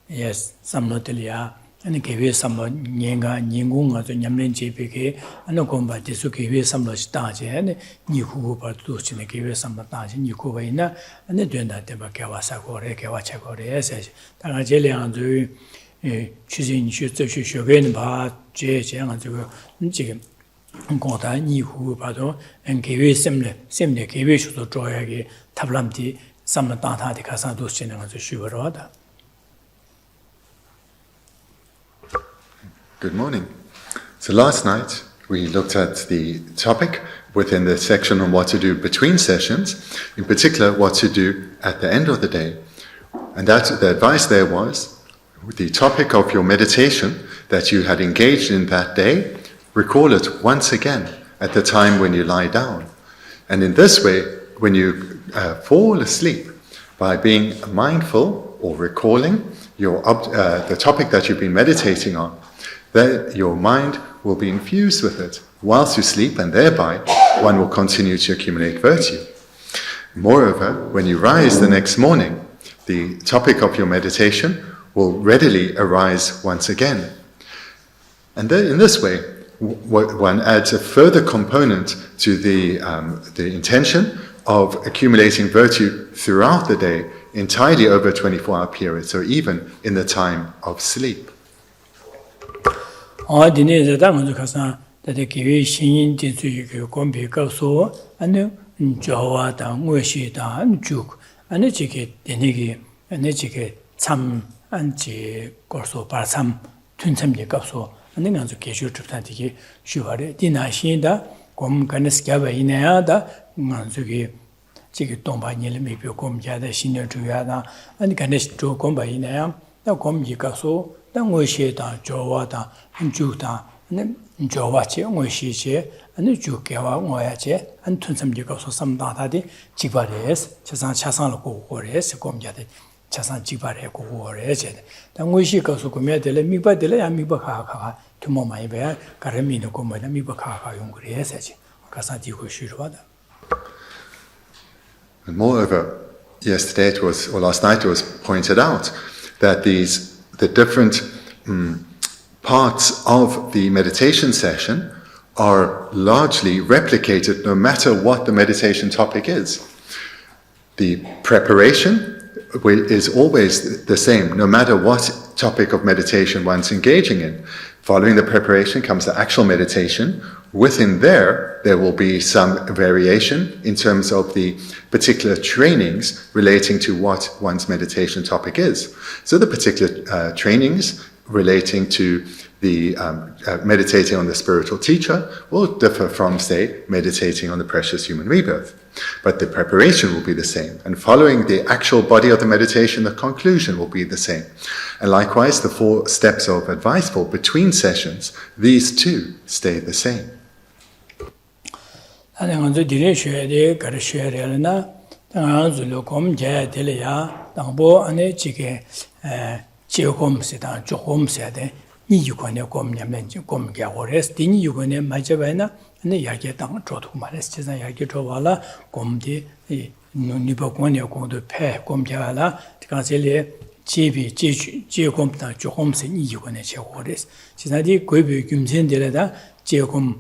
yes, samlotelia, and give some Yenga, Ningunga, the Yamlin JPK, and no combat this to give some stage, and Niku Partus and give some Taji, Nikuina, and the doing that Kawasako, Kawachako, SS, Tangajelian do choosing Shugan, but J. and Chicken. Gota Niku Pado, and give similar give to Joy Tablamti, some Tata de Casadus and the Sugar. Good morning. So last night we looked at the topic within the section on what to do between sessions, in particular what to do at the end of the day. And that the advice there was the topic of your meditation that you had engaged in that day, recall it once again at the time when you lie down. And in this way, when you fall asleep, by being mindful or recalling the topic that you've been meditating on, then your mind will be infused with it whilst you sleep, and thereby one will continue to accumulate virtue. Moreover, when you rise the next morning, the topic of your meditation will readily arise once again. And then in this way, one adds a further component to the intention of accumulating virtue throughout the day, entirely over a 24-hour period, so even in the time of sleep. Dine da ngu khasa da de gi xin ji zu yu gong bi ge su an zhao wa da ngui xi da an ju an ji ge de ne gi an ji ge cham an ji go su ba cham tun cham ji ge su an ngang zu Geshe Thubten di gi shu wa de di na xin da gom gan s ga ba yin ya da ngang zu gi ji ge dong ba ni le mi bi gom ja da xin de zhu ya da an gan de zhu gom ba yin ya da gom ji ge su ngui xie da zhao wa da ju da zhao wa che ngui xie che an ju ge wa ngui ya che an tun sam ji ge so sam da da de ji ba de cha sang le gu gu re se gom ja de cha sang ji ba re gu gu re che da ngui xie ge so gom ya de le mi ba de le ya mi ba kha tu mo mai ba ga re mi no gom ba mi ba kha yong gu re se che ka sa di gu xu ro da. And moreover, last night it was pointed out that the different parts of the meditation session are largely replicated no matter what the meditation topic is. The preparation is always the same, no matter what topic of meditation one's engaging in. Following the preparation comes the actual meditation. Within there will be some variation in terms of the particular trainings relating to what one's meditation topic is. So the particular trainings relating to the meditating on the spiritual teacher will differ from, say, meditating on the precious human rebirth. But the preparation will be the same. And following the actual body of the meditation, the conclusion will be the same. And likewise, the 4 steps of advice for between sessions, these too stay the same. Ni yu ko ne gom nyam len gom gya go res di ni yu ko ne ma je ba na ne ya ge dang zhuo tu ma res che san ya ge zhuo wa la gom de ni ba gong ne gong de pe gom gya la ga zhe le ji bi ji gom da zhuo gom se ni yu ko ne che go res che san di gui bi gyum chen de le da ji gom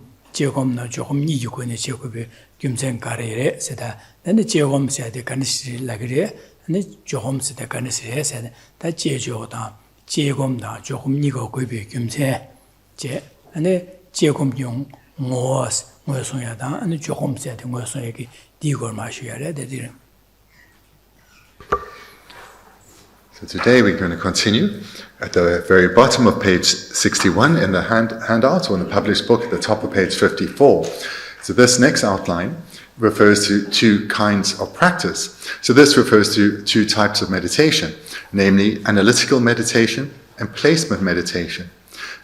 na zhuo gom ni yu ko ne che go bi gyum chen ga re re se da ne ji gom se de kan shi la ge re ne zhuo gom se de kan shi se da ji zhuo da 제곰다 조금 이거 거기 김새 제 안에 제곰용 뭐송야다 안에 조금 써야 돼 뭐송 여기 디고 마셔야 돼. So today we're going to continue at the very bottom of page 61 in the handout or in the published book at the top of page 54. So this next outline refers to 2 kinds of practice. So this refers to 2 types of meditation, namely analytical meditation and placement meditation.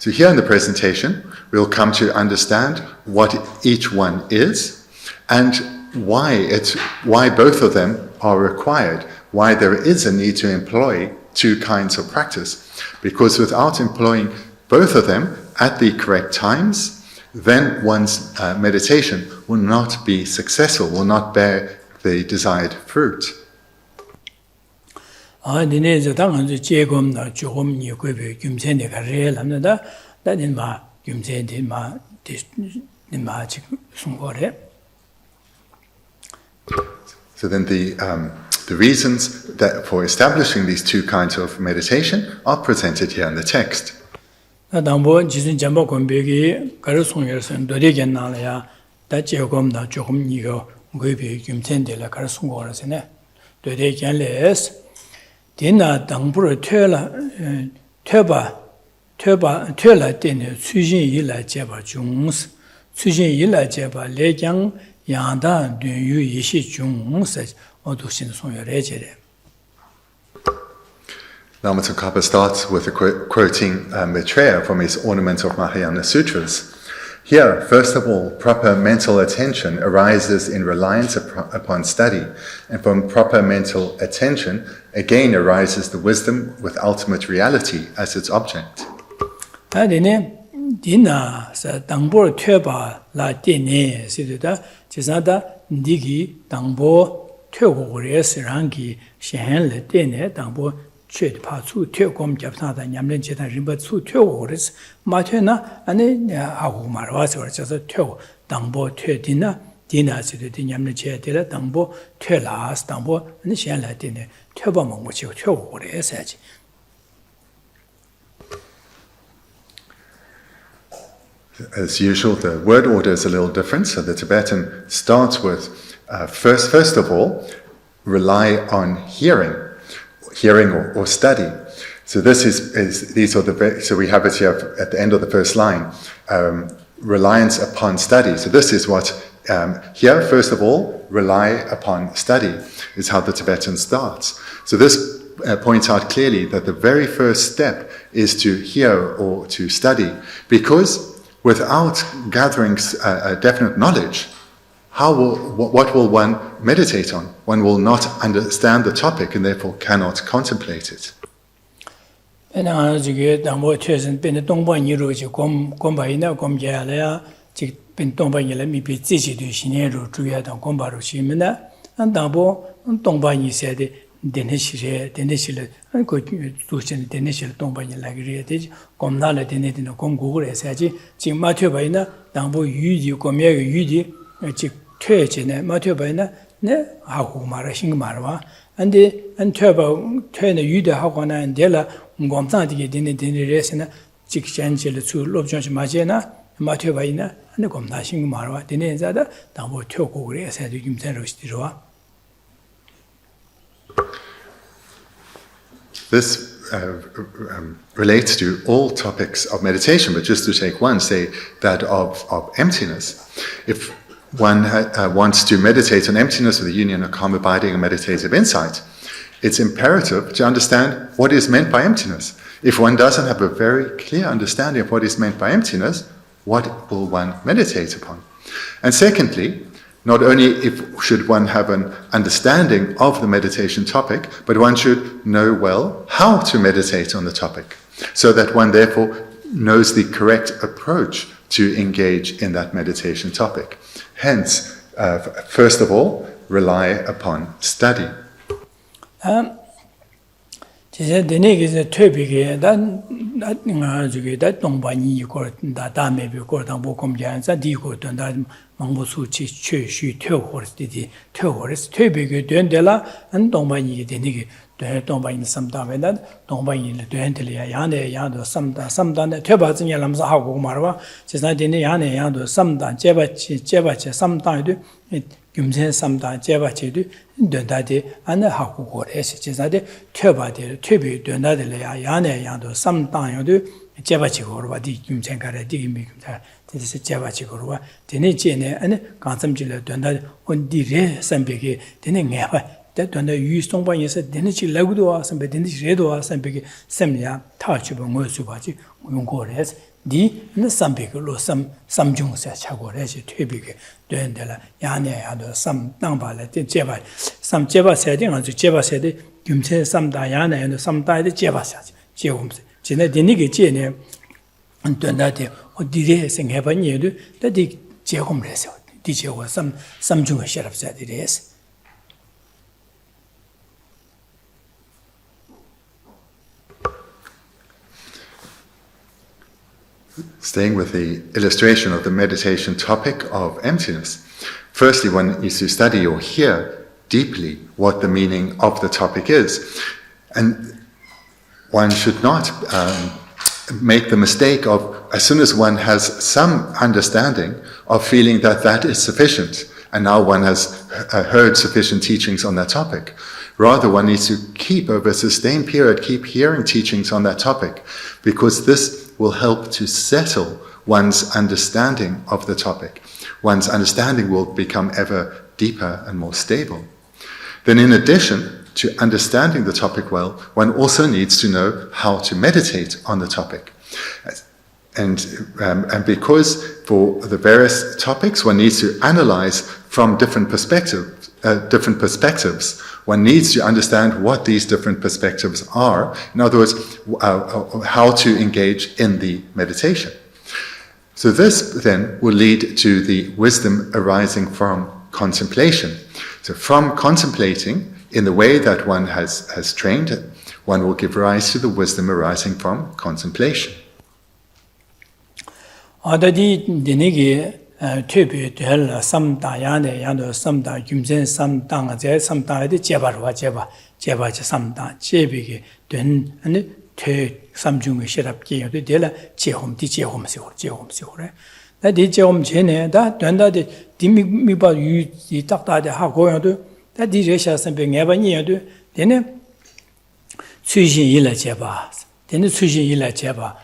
So here in the presentation, we'll come to understand what each one is and why both of them are required, why there is a need to employ two kinds of practice. Because without employing both of them at the correct times, then one's meditation will not be successful, will not bear the desired fruit. So then the reasons that for establishing these two kinds of meditation are presented here in the text. Lama Tsongkhapa starts with quoting Maitreya from his Ornament of Mahayana Sutras. Here, first of all, proper mental attention arises in reliance upon study, and from proper mental attention, again arises the wisdom with ultimate reality as its object. As usual, the word order is a little different. So the Tibetan starts with first of all, rely on hearing or study. So this so we have it here at the end of the first line, reliance upon study. So this is what here, first of all, rely upon study is how the Tibetan starts. So this points out clearly that the very first step is to hear or to study, because without gathering a definite knowledge, what will one meditate on? One will not understand the topic and therefore cannot contemplate it. This relates to all topics of meditation, but just to take one, say that of emptiness. If one wants to meditate on emptiness with the union of calm abiding and meditative insight, it's imperative to understand what is meant by emptiness. If one doesn't have a very clear understanding of what is meant by emptiness, what will one meditate upon? And secondly, not only should one have an understanding of the meditation topic, but one should know well how to meditate on the topic, so that one therefore knows the correct approach to engage in that meditation topic. Hence, first of all, rely upon study. Gymsen samda jeba chedu döndade ane haku gore sechizade töbade töbi döndade ya yane yando samdan yodu jeba chigorwa di gymsen kare di mi gymsa tese jeba chigorwa dene jene ane gansamjile döndade on dire sambege dene ngeba de döndade yu songba yese dene chi lagudo wa sambe dene chi redo wa sambege semya ta chubo ngosu baji ngore 디 삼비로 삼중사 차고래지 퇴비게 된데라 야네야도 삼 땅발에 제바 삼 제바 세딩 아주 제바 세데 김체 삼다 야네야도 삼다에 제바사지 제홈스 지네 되니게 제네 안된다데 어디에 생해반예도 다디 제홈래서 디제고 삼중의 셔럽사디레스 Staying with the illustration of the meditation topic of emptiness, firstly one needs to study or hear deeply what the meaning of the topic is. And one should not make the mistake of, as soon as one has some understanding, of feeling that that is sufficient, and now one has heard sufficient teachings on that topic. Rather, one needs to keep, over a sustained period, keep hearing teachings on that topic, because this will help to settle one's understanding of the topic. One's understanding will become ever deeper and more stable. Then in addition to understanding the topic well, one also needs to know how to meditate on the topic. And because for the various topics, one needs to analyze from different perspectives. One needs to understand what these different perspectives are. In other words, how to engage in the meditation. So this then will lead to the wisdom arising from contemplation. So from contemplating in the way that one has trained, one will give rise to the wisdom arising from contemplation. 퇴비 될 삼다야네 야도 삼다 김전 삼당아 제 삼다에 제바로 제바지 삼다 제비게 된 아니 퇴 삼중의 시랍게 요도 될 제홈디 제홈시오래 나디 제홈 전에 다 된다데 디미바 유이 딱다데 하고요도 다 디제샤선 병해바니요도 되네 수신 일에 제바 되네 수신 일에 제바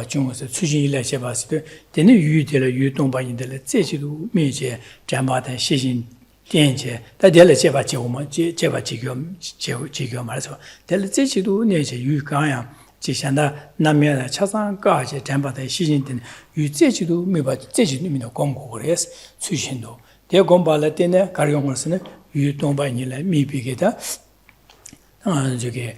중에서 수신 일에 제바스도 되네 유들의 유동반인들 제지도 미제 잠바다 시신 된제 다들 제바 제오만 제바 지교 말해서 될 제지도 내제 유가야 지산다 남면에 차상까지 잠바다 시신 된 유제지도 미바 제지도 미노 공고그래서 수신도 대공발에 때네 가용을서는 유동반인을 미비게다 저게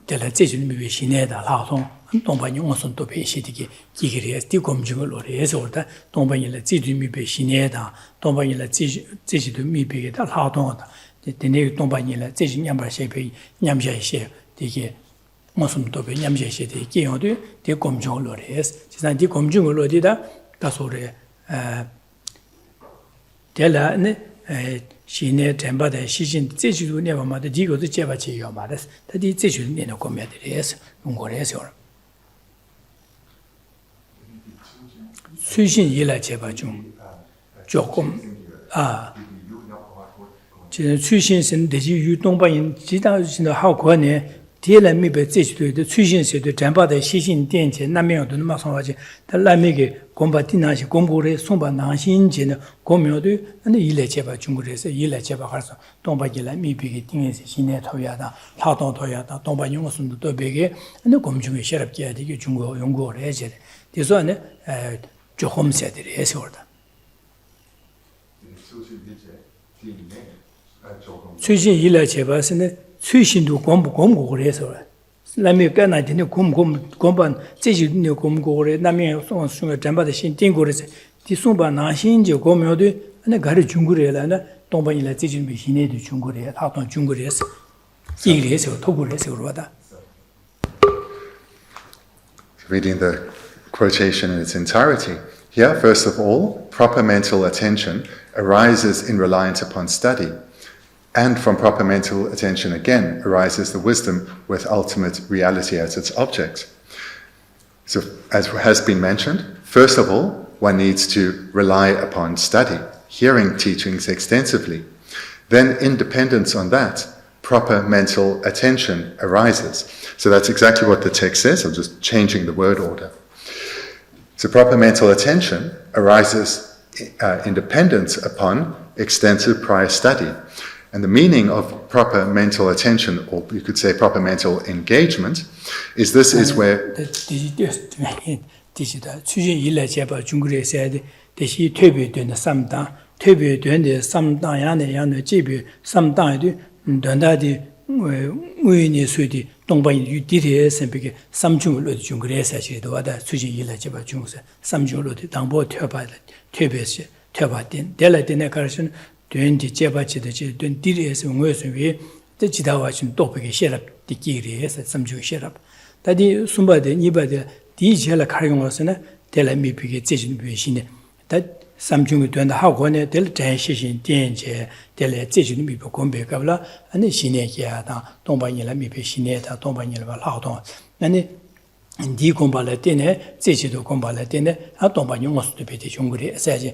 될 제주는 미비 시내다 라통 동반이 원선도 배시디기 기기리에 디검증을 오래해서 올다 동반이를 제주 미비 시내다 동반이를 제주도 미비게다 라통다 되네 동반이를 제주 냠바셰비 냠샤셰 되게 원선도 배 냠샤셰 되게 요도 디검증을 오래해서 지난 디검증을 어디다 다소래 될라네 시내 템바데 시신 제주도 내가마다 디고도 제바지요 말았어. 다디 제주도 내는 고매들이에서 용거래서. 수신 일에 제바 좀 조금 지금 수신선 대지 유동반인 지다신의 하고네 디엘미베 제주도의 수신세도 템바데 시신电체 남면도 마찬가지 달라미게 공바티나시 공부를 송바 나신지는 고묘도 근데 일에 제바 중국에서 일에 제바 가서 동바기라 미비게 띵에서 신내 토야다 타동 토야다 동바 용어선도 또 베게 근데 검증이 시럽게 되게 중국 연구를 해야 돼. 그래서 안에 조금 세들이 해서 올다. 수신 일에 제바스는 수신도 공부를 해서 라미가 되는 공반 제주도 공고를 남의 송송의 잠바의 신팅고에서 디송바 나신지 고묘도 안에 가르 중국에라나 동반이라 제주도 신내도 중국에 하던 중국에서 이리에서 토고에서 그러다. Reading the quotation in its entirety. Here, first of all, proper mental attention arises in reliance upon study. And from proper mental attention again arises the wisdom with ultimate reality as its object. So, as has been mentioned, first of all, one needs to rely upon study, hearing teachings extensively. Then, in dependence on that, proper mental attention arises. So that's exactly what the text says. I'm just changing the word order. So proper mental attention arises in dependence upon extensive prior study. And the meaning of proper mental attention, or you could say proper mental engagement, is this is where... Twenty Jebachi, 20 years when we the Chitawachin topic share up the key, some Jew share up. That is somebody, anybody, the carrying us in a tell me picket machine. That some Jew doing the Hawkone, tell Session danger, tell a session me Pocombe Gavla, and the Shinekia, Tombanilla me Pishineta, Tombanilla Houghton, and the Combalatine, Session to Combalatine, a Tombanyo must to be the Jungri, says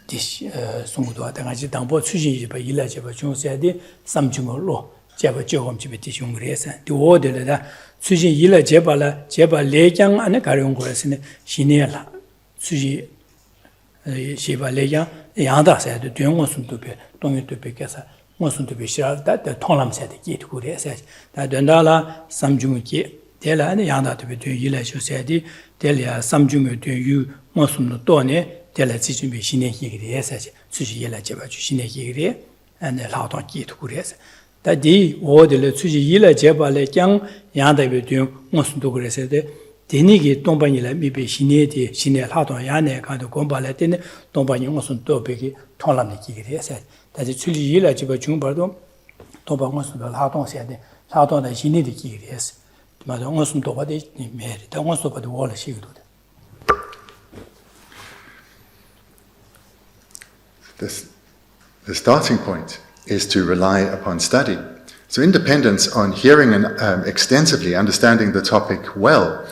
this Sumutua, Tangaji Tambo, Suji, by Ilaja, Jung said, some Jumolo, Java Jom to be the Jungres, the order that Suji Ila Jebala, Jeba Lejang, and a Carrion Goresin, Shinela, Suji Shiva Leja, Yanda said, the Jung wasn't to be, don't to be Kessa, wasn't to be sure that the Tolam said the gate would say that Dundala, some Jungi, Della and Yanda to be doing Ilaja said, Delia, some Jungi to you, Mosum Tone. Tell us to be Shineki, Suji Yella Jeba, Shineki, and the Lauton Key to Gures. That day, all the Suji Yella Jeba like young, Yanda between Monson to Gures, Denigi, Tombanilla, maybe Shineti, Shinel Haton Yane, kind of Gombalatine, Tombani Monson Topeki, Tolamiki, said. That is Suji Yella Jeba Jumbardo, Tomba Monson Haton said, Haton and Shineti, yes. Madame Monson Tobadi married, the ones over the wall she would. The starting point is to rely upon study. So independence on hearing and extensively understanding the topic well,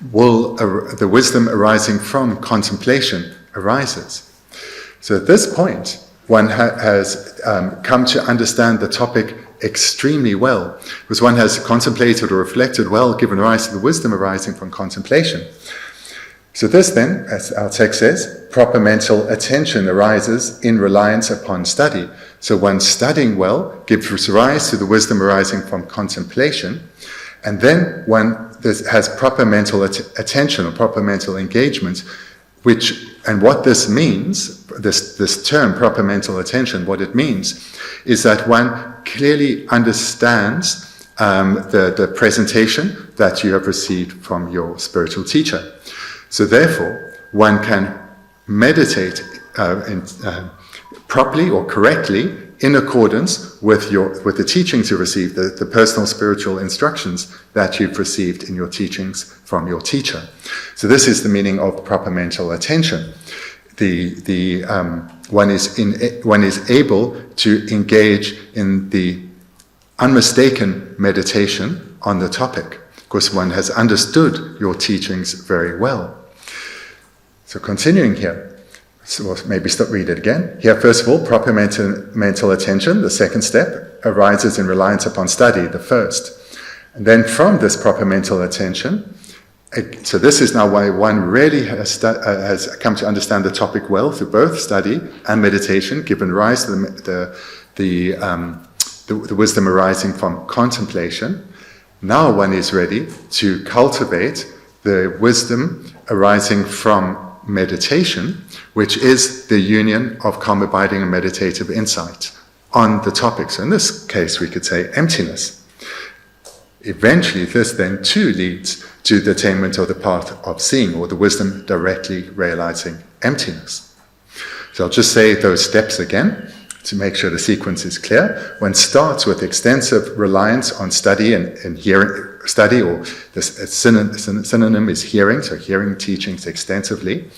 the wisdom arising from contemplation arises. So at this point, one has come to understand the topic extremely well, because one has contemplated or reflected well, given rise to the wisdom arising from contemplation. So this then, as our text says, proper mental attention arises in reliance upon study. So one studying well gives rise to the wisdom arising from contemplation, and then one has proper mental attention or proper mental engagement, and what this means, this term, proper mental attention, what it means is that one clearly understands the presentation that you have received from your spiritual teacher. So therefore, one can meditate properly or correctly in accordance with the teachings you received, the personal spiritual instructions that you've received in your teachings from your teacher. So this is the meaning of proper mental attention. One is able to engage in the unmistaken meditation on the topic, because one has understood your teachings very well. So continuing here, so we'll maybe read it again. Here, first of all, proper mental attention, the second step, arises in reliance upon study, the first. And then from this proper mental attention, so this is now why one really has come to understand the topic well through both study and meditation, given rise to the wisdom arising from contemplation. Now one is ready to cultivate the wisdom arising from meditation, which is the union of calm abiding and meditative insight on the topic. So in this case, we could say emptiness. Eventually, this then too leads to the attainment of the path of seeing, or the wisdom directly realizing emptiness. So I'll just say those steps again to make sure the sequence is clear. One starts with extensive reliance on study and hearing, study, or the synonym is hearing, so hearing teachings extensively.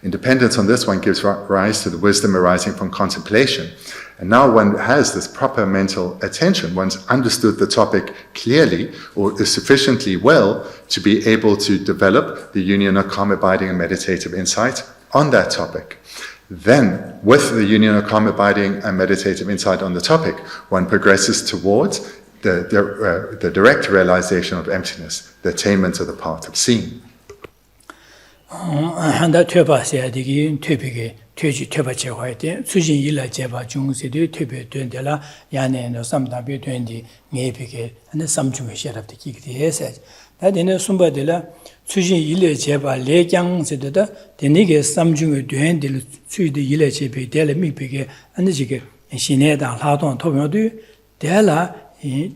Independence on this one gives rise to the wisdom arising from contemplation. And now one has this proper mental attention. One's understood the topic clearly or sufficiently well to be able to develop the union of calm abiding and meditative insight on that topic. Then, with the union of calm abiding and meditative insight on the topic, one progresses towards the direct realization of emptiness, the attainment of the path of seeing. 한다 퇴바세야 되기 퇴비게 퇴지 퇴바체 화이데 수진 일라 제바 중세도 퇴배 된데라 야네는 삼다비 된디 네비게 한 삼중의 시랍도 기기해서 다데는 숨바들라 수진 일레 제바 레장세도다 데니게 삼중의 된들 수이의 일레 제베 데레 미비게 안지게 신내다 라동 토병도 데라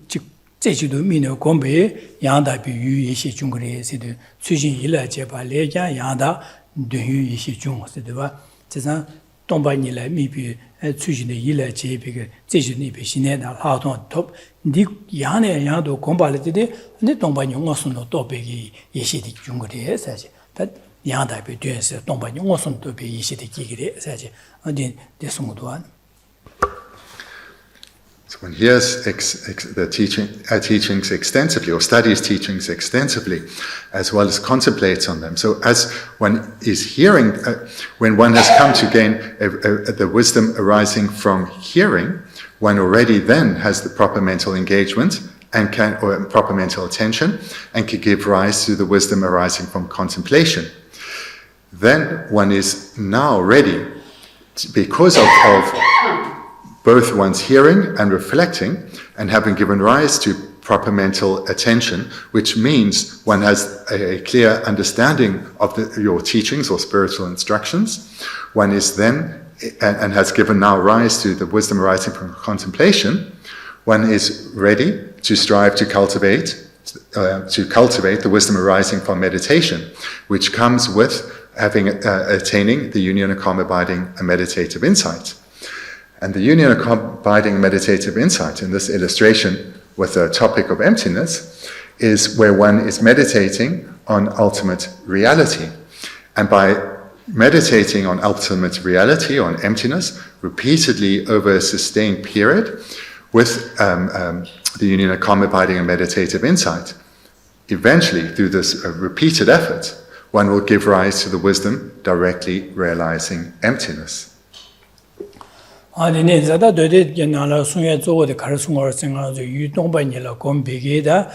즉 제주도 민의 공부에 양다비 유예시 중국에서도 수진 일라 제바 레장 양다 되유 예시 중국에서도 제가 동반이라 미비 수진의 일라 제비게 제주니 비신내다 라동 토 니 야네 야도 공부할 때데 네 동반 용어선도 또 배기 예시디 중거리에 사지 다 양다비 되어서 동반 용어선도 배 예시디 기기래 사지 어디 대송도 안 So one hears the teachings extensively, or studies teachings extensively, as well as contemplates on them. So as one is hearing, when one has come to gain the wisdom arising from hearing, one already then has the proper mental engagement and or proper mental attention, and can give rise to the wisdom arising from contemplation. Then one is now ready, because of both one's hearing and reflecting, and having given rise to proper mental attention, which means one has a clear understanding of your teachings or spiritual instructions. One is then, and has given now rise to the wisdom arising from contemplation. One is ready to strive to cultivate the wisdom arising from meditation, which comes with attaining the union of calm abiding and meditative insight. And the union of abiding meditative insight in this illustration with the topic of emptiness is where one is meditating on ultimate reality. And by meditating on ultimate reality, on emptiness, repeatedly over a sustained period with the union of calm abiding and meditative insight, eventually through this repeated effort, one will give rise to the wisdom directly realizing emptiness. 아니네 자다 되게 나라 순에 저거데 가르송을 생각하죠 유동반이라 검비게다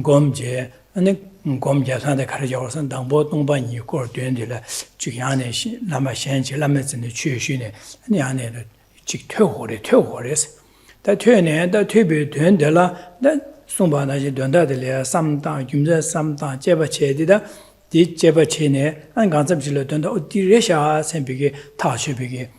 검제 아니 검제산데 가르져서 당보 동반이 걸 된들라 주안에 라마 현지 라마진의 취슈네 아니 안에는 직 퇴고래서 다 퇴네 다 퇴비 된들라 다 송바나지 된다들이야 삼당 김제 삼당 제바체디다 디 제바체네 안 간섭질로 된다 어디래샤 샘비게 타셔비게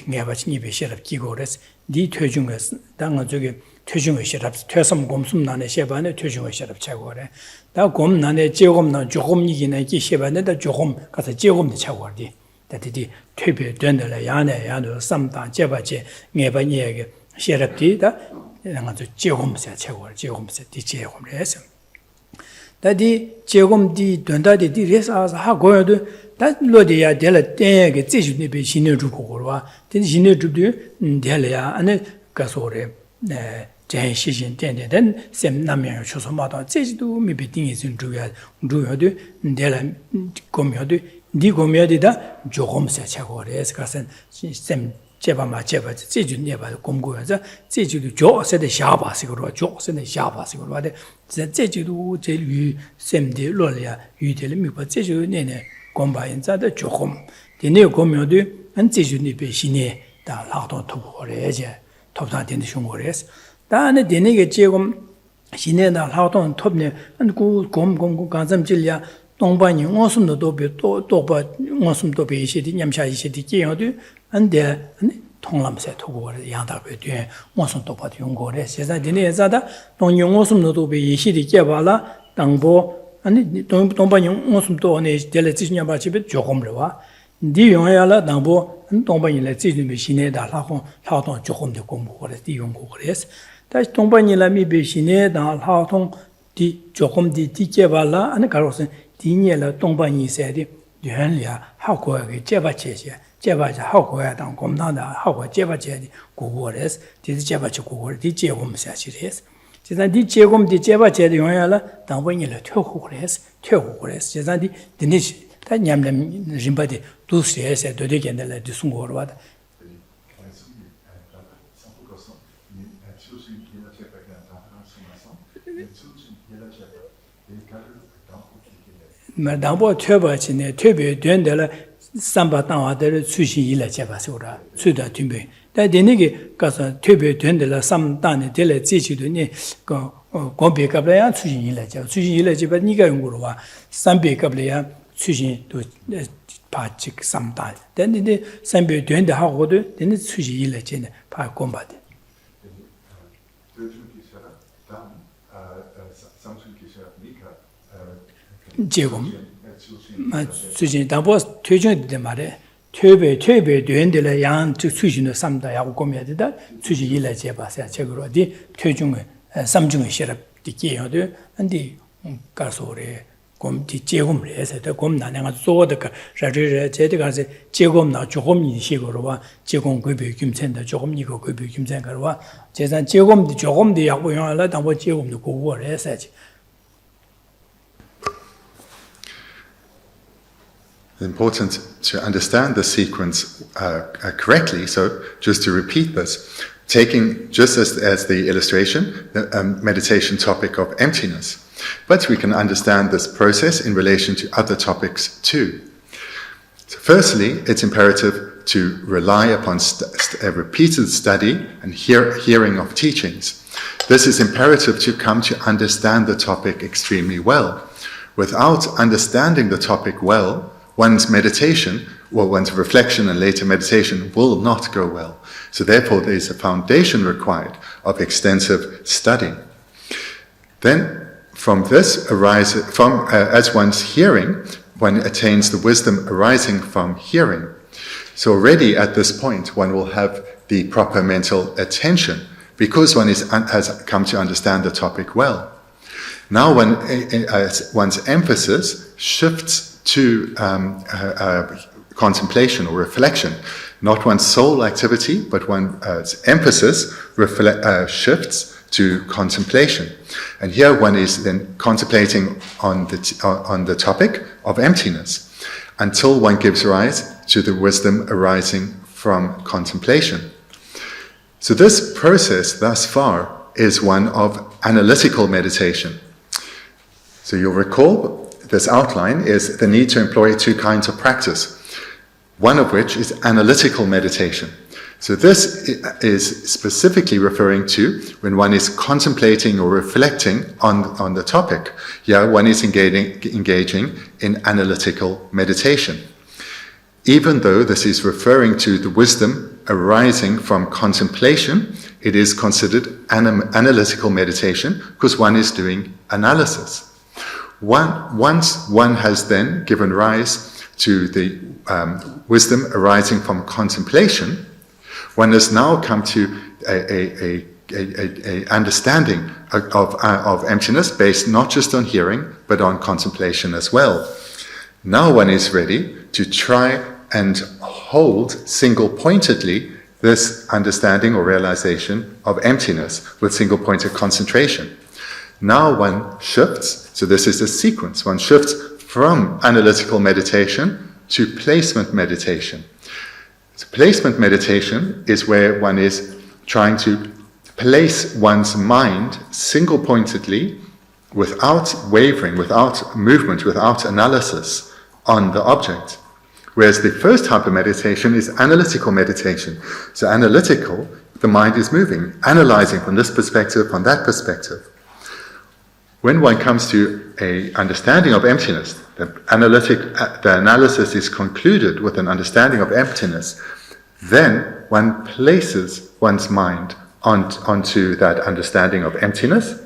내가지 니베시랍 기고레스 니 퇴중에 당은 저기 퇴중의 시랍 퇴섬 곰숨난에 셰반에 퇴중의 시랍 차고래 다 곰난에 제곰난 조금 이기네 기셰반에다 조금 가서 제곰도 차고리 다디디 퇴배 된들라 야네 야도 삼단 제바제 내반이에게 시랍디다 내가 저 제곰세 차고래 제곰세 디제곰레스 다디 제곰디 된다디 디레서 하고여도 다 로디야 될 때에 제주니 배 신의 주고로와 된 신의 주도 될이야 안에 가서래 네 제시신 된된 셈남면 초소마다 제주도 미비딩이 준주야 주여도 될 고묘도 니 고묘디다 조금세 차고래서 가선 셈 제바마 제주니 봐 공고여서 제주도 조세대 샤바식으로 조세대 샤바식으로 와데 제주도 제유 셈디 로리야 유될 미바 제주 내내 공바인자도 조금 되네 고묘도 안 제주니 배신에 다 라도 토고래제 토산된 흉고래스 다네 되네게 제금 신내다 라도 톱네 안고 곰 간점질야 동반이 원숨도 도비 또봐 원숨도 배시디 냠샤이시디 제어도 안데 통람세 토고래 양다베 돼 원숨도 봐도 용고래 세자 되네 자다 동용 원숨도 도비 예시디 제발라 당보 아니 동반이 무슨도 안에 델레지냐 바치베 조금로와 디용야라 당보 동반이라 지준비 신내다 라동 조금도 공부를 디용고 그래서 다시 동반이라 미베 신내다 라동 디 조금디 디제발라 아니 가로선 디니라 동반이 세디 연리야 하고에 제바자 하고야 당 공단다 하고 제바제디 고고레스 디지 제바치 고고 디제곰사시레스 제단디 제곰디 제바제디 용야라 당번이라 퇴고그래서 제단디 디니시 다 냠냠 림바디 두스에서 되게된다 디숭고로와다 Madambo Turbachine, Tubi, Dundela, Samba Tawada, Sushi Ila Javasura, Suda Tumbe. That Denigi Casa Tubi, Dundela, some Dane, Dele, Zichi, Gombe Cabrea, Sushi Ila Jav, Sushi Ila Javaniga Urua, Sambe Cabrea, Sushi to Pachik sometime. Then the Sambe doing the Howard, then it's Sushi Ila Jen, Pa Combat. Jegum. Suji Dabos, Tujan de Mare, Tube, doing the Yan to Sujan some Diagomia, Suji Ila Jebas, Chegro, the Tujung, Samjung Sherap, the Kyodo, and the Gasore, Gom, the Jegum, as at the Gomna, and so the Jedigas, Jegom, now Jogom, Shigorova, Jegom could be Kimsen, the Jogom Nico could be Kimsen Garwa, Jesan Jegom, the Jogom, the Yagoyan, and what Jegom to go war, as such. It's important to understand the sequence correctly. So just to repeat this, taking just as the illustration, the meditation topic of emptiness. But we can understand this process in relation to other topics too. So firstly, it's imperative to rely upon a repeated study and hearing of teachings. This is imperative to come to understand the topic extremely well. Without understanding the topic well, one's meditation, or one's reflection and later meditation will not go well. So therefore there is a foundation required of extensive study. Then from this arises, as one's hearing, one attains the wisdom arising from hearing. So already at this point one will have the proper mental attention because one has come to understand the topic well. Now one's emphasis shifts to contemplation or reflection, not one's soul activity, but one's emphasis shifts to contemplation. And here one is then contemplating on the topic of emptiness until one gives rise to the wisdom arising from contemplation. So this process thus far is one of analytical meditation. So you'll recall this outline is the need to employ two kinds of practice, one of which is analytical meditation. So this is specifically referring to when one is contemplating or reflecting on the topic. Here one is engaging in analytical meditation. Even though this is referring to the wisdom arising from contemplation, it is considered analytical meditation because one is doing analysis. Once one has then given rise to the wisdom arising from contemplation, one has now come to a understanding of emptiness based not just on hearing but on contemplation as well. Now one is ready to try and hold single-pointedly this understanding or realization of emptiness with single-pointed concentration. Now one shifts, so this is a sequence, one shifts from analytical meditation to placement meditation. So placement meditation is where one is trying to place one's mind single-pointedly, without wavering, without movement, without analysis on the object. Whereas the first type of meditation is analytical meditation. So analytical, the mind is moving, analyzing from this perspective, from that perspective. When one comes to an understanding of emptiness, the analysis is concluded with an understanding of emptiness, then one places one's mind onto that understanding of emptiness,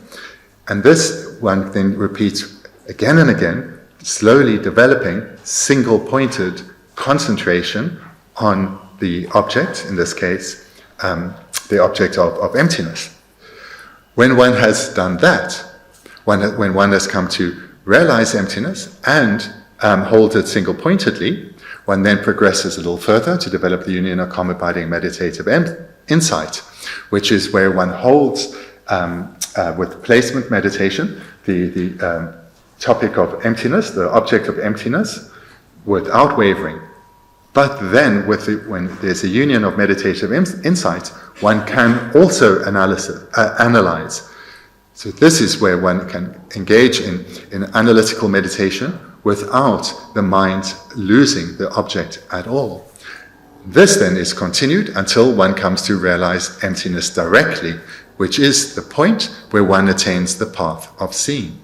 and this one then repeats again and again, slowly developing single-pointed concentration on the object, in this case, the object of emptiness. When one has done that, when one has come to realize emptiness and hold it single-pointedly, one then progresses a little further to develop the union of calm abiding meditative insight, which is where one holds, with placement meditation, the topic of emptiness, the object of emptiness, without wavering. But then, when there's a union of meditative insight, one can also analyze. So this is where one can engage in analytical meditation without the mind losing the object at all. This then is continued until one comes to realize emptiness directly, which is the point where one attains the path of seeing.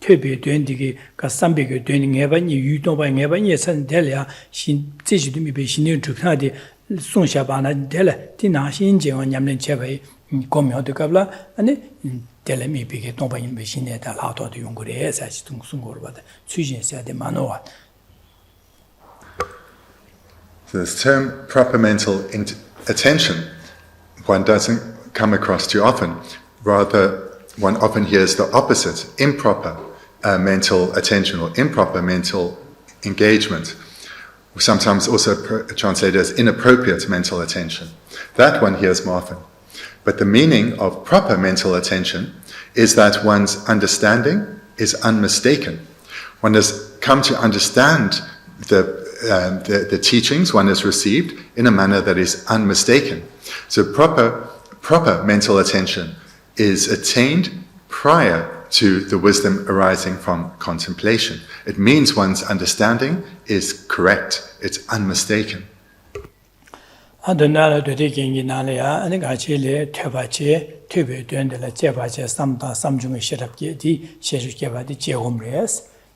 Tebe doing the Kasambig doing ever, you don't buy ever, yes, and Delia, she teaches me be she knew to Kadi, Sun Shabana, Della, Tina, Shinji, on Yamlin Cheve, come out to Kabla, and tell me big don't buy in machine at a lot of the younger as I stung Sungur, but Sujin said the Manoa. So this term proper mental attention, one doesn't come across too often. Rather, one often hears the opposite, improper mental attention or improper mental engagement. Sometimes also translated as inappropriate mental attention. That one hears more often. But the meaning of proper mental attention is that one's understanding is unmistaken. One has come to understand the teachings one has received in a manner that is unmistaken. So proper mental attention is attained prior to the wisdom arising from contemplation. It means one's understanding is correct, it's unmistaken.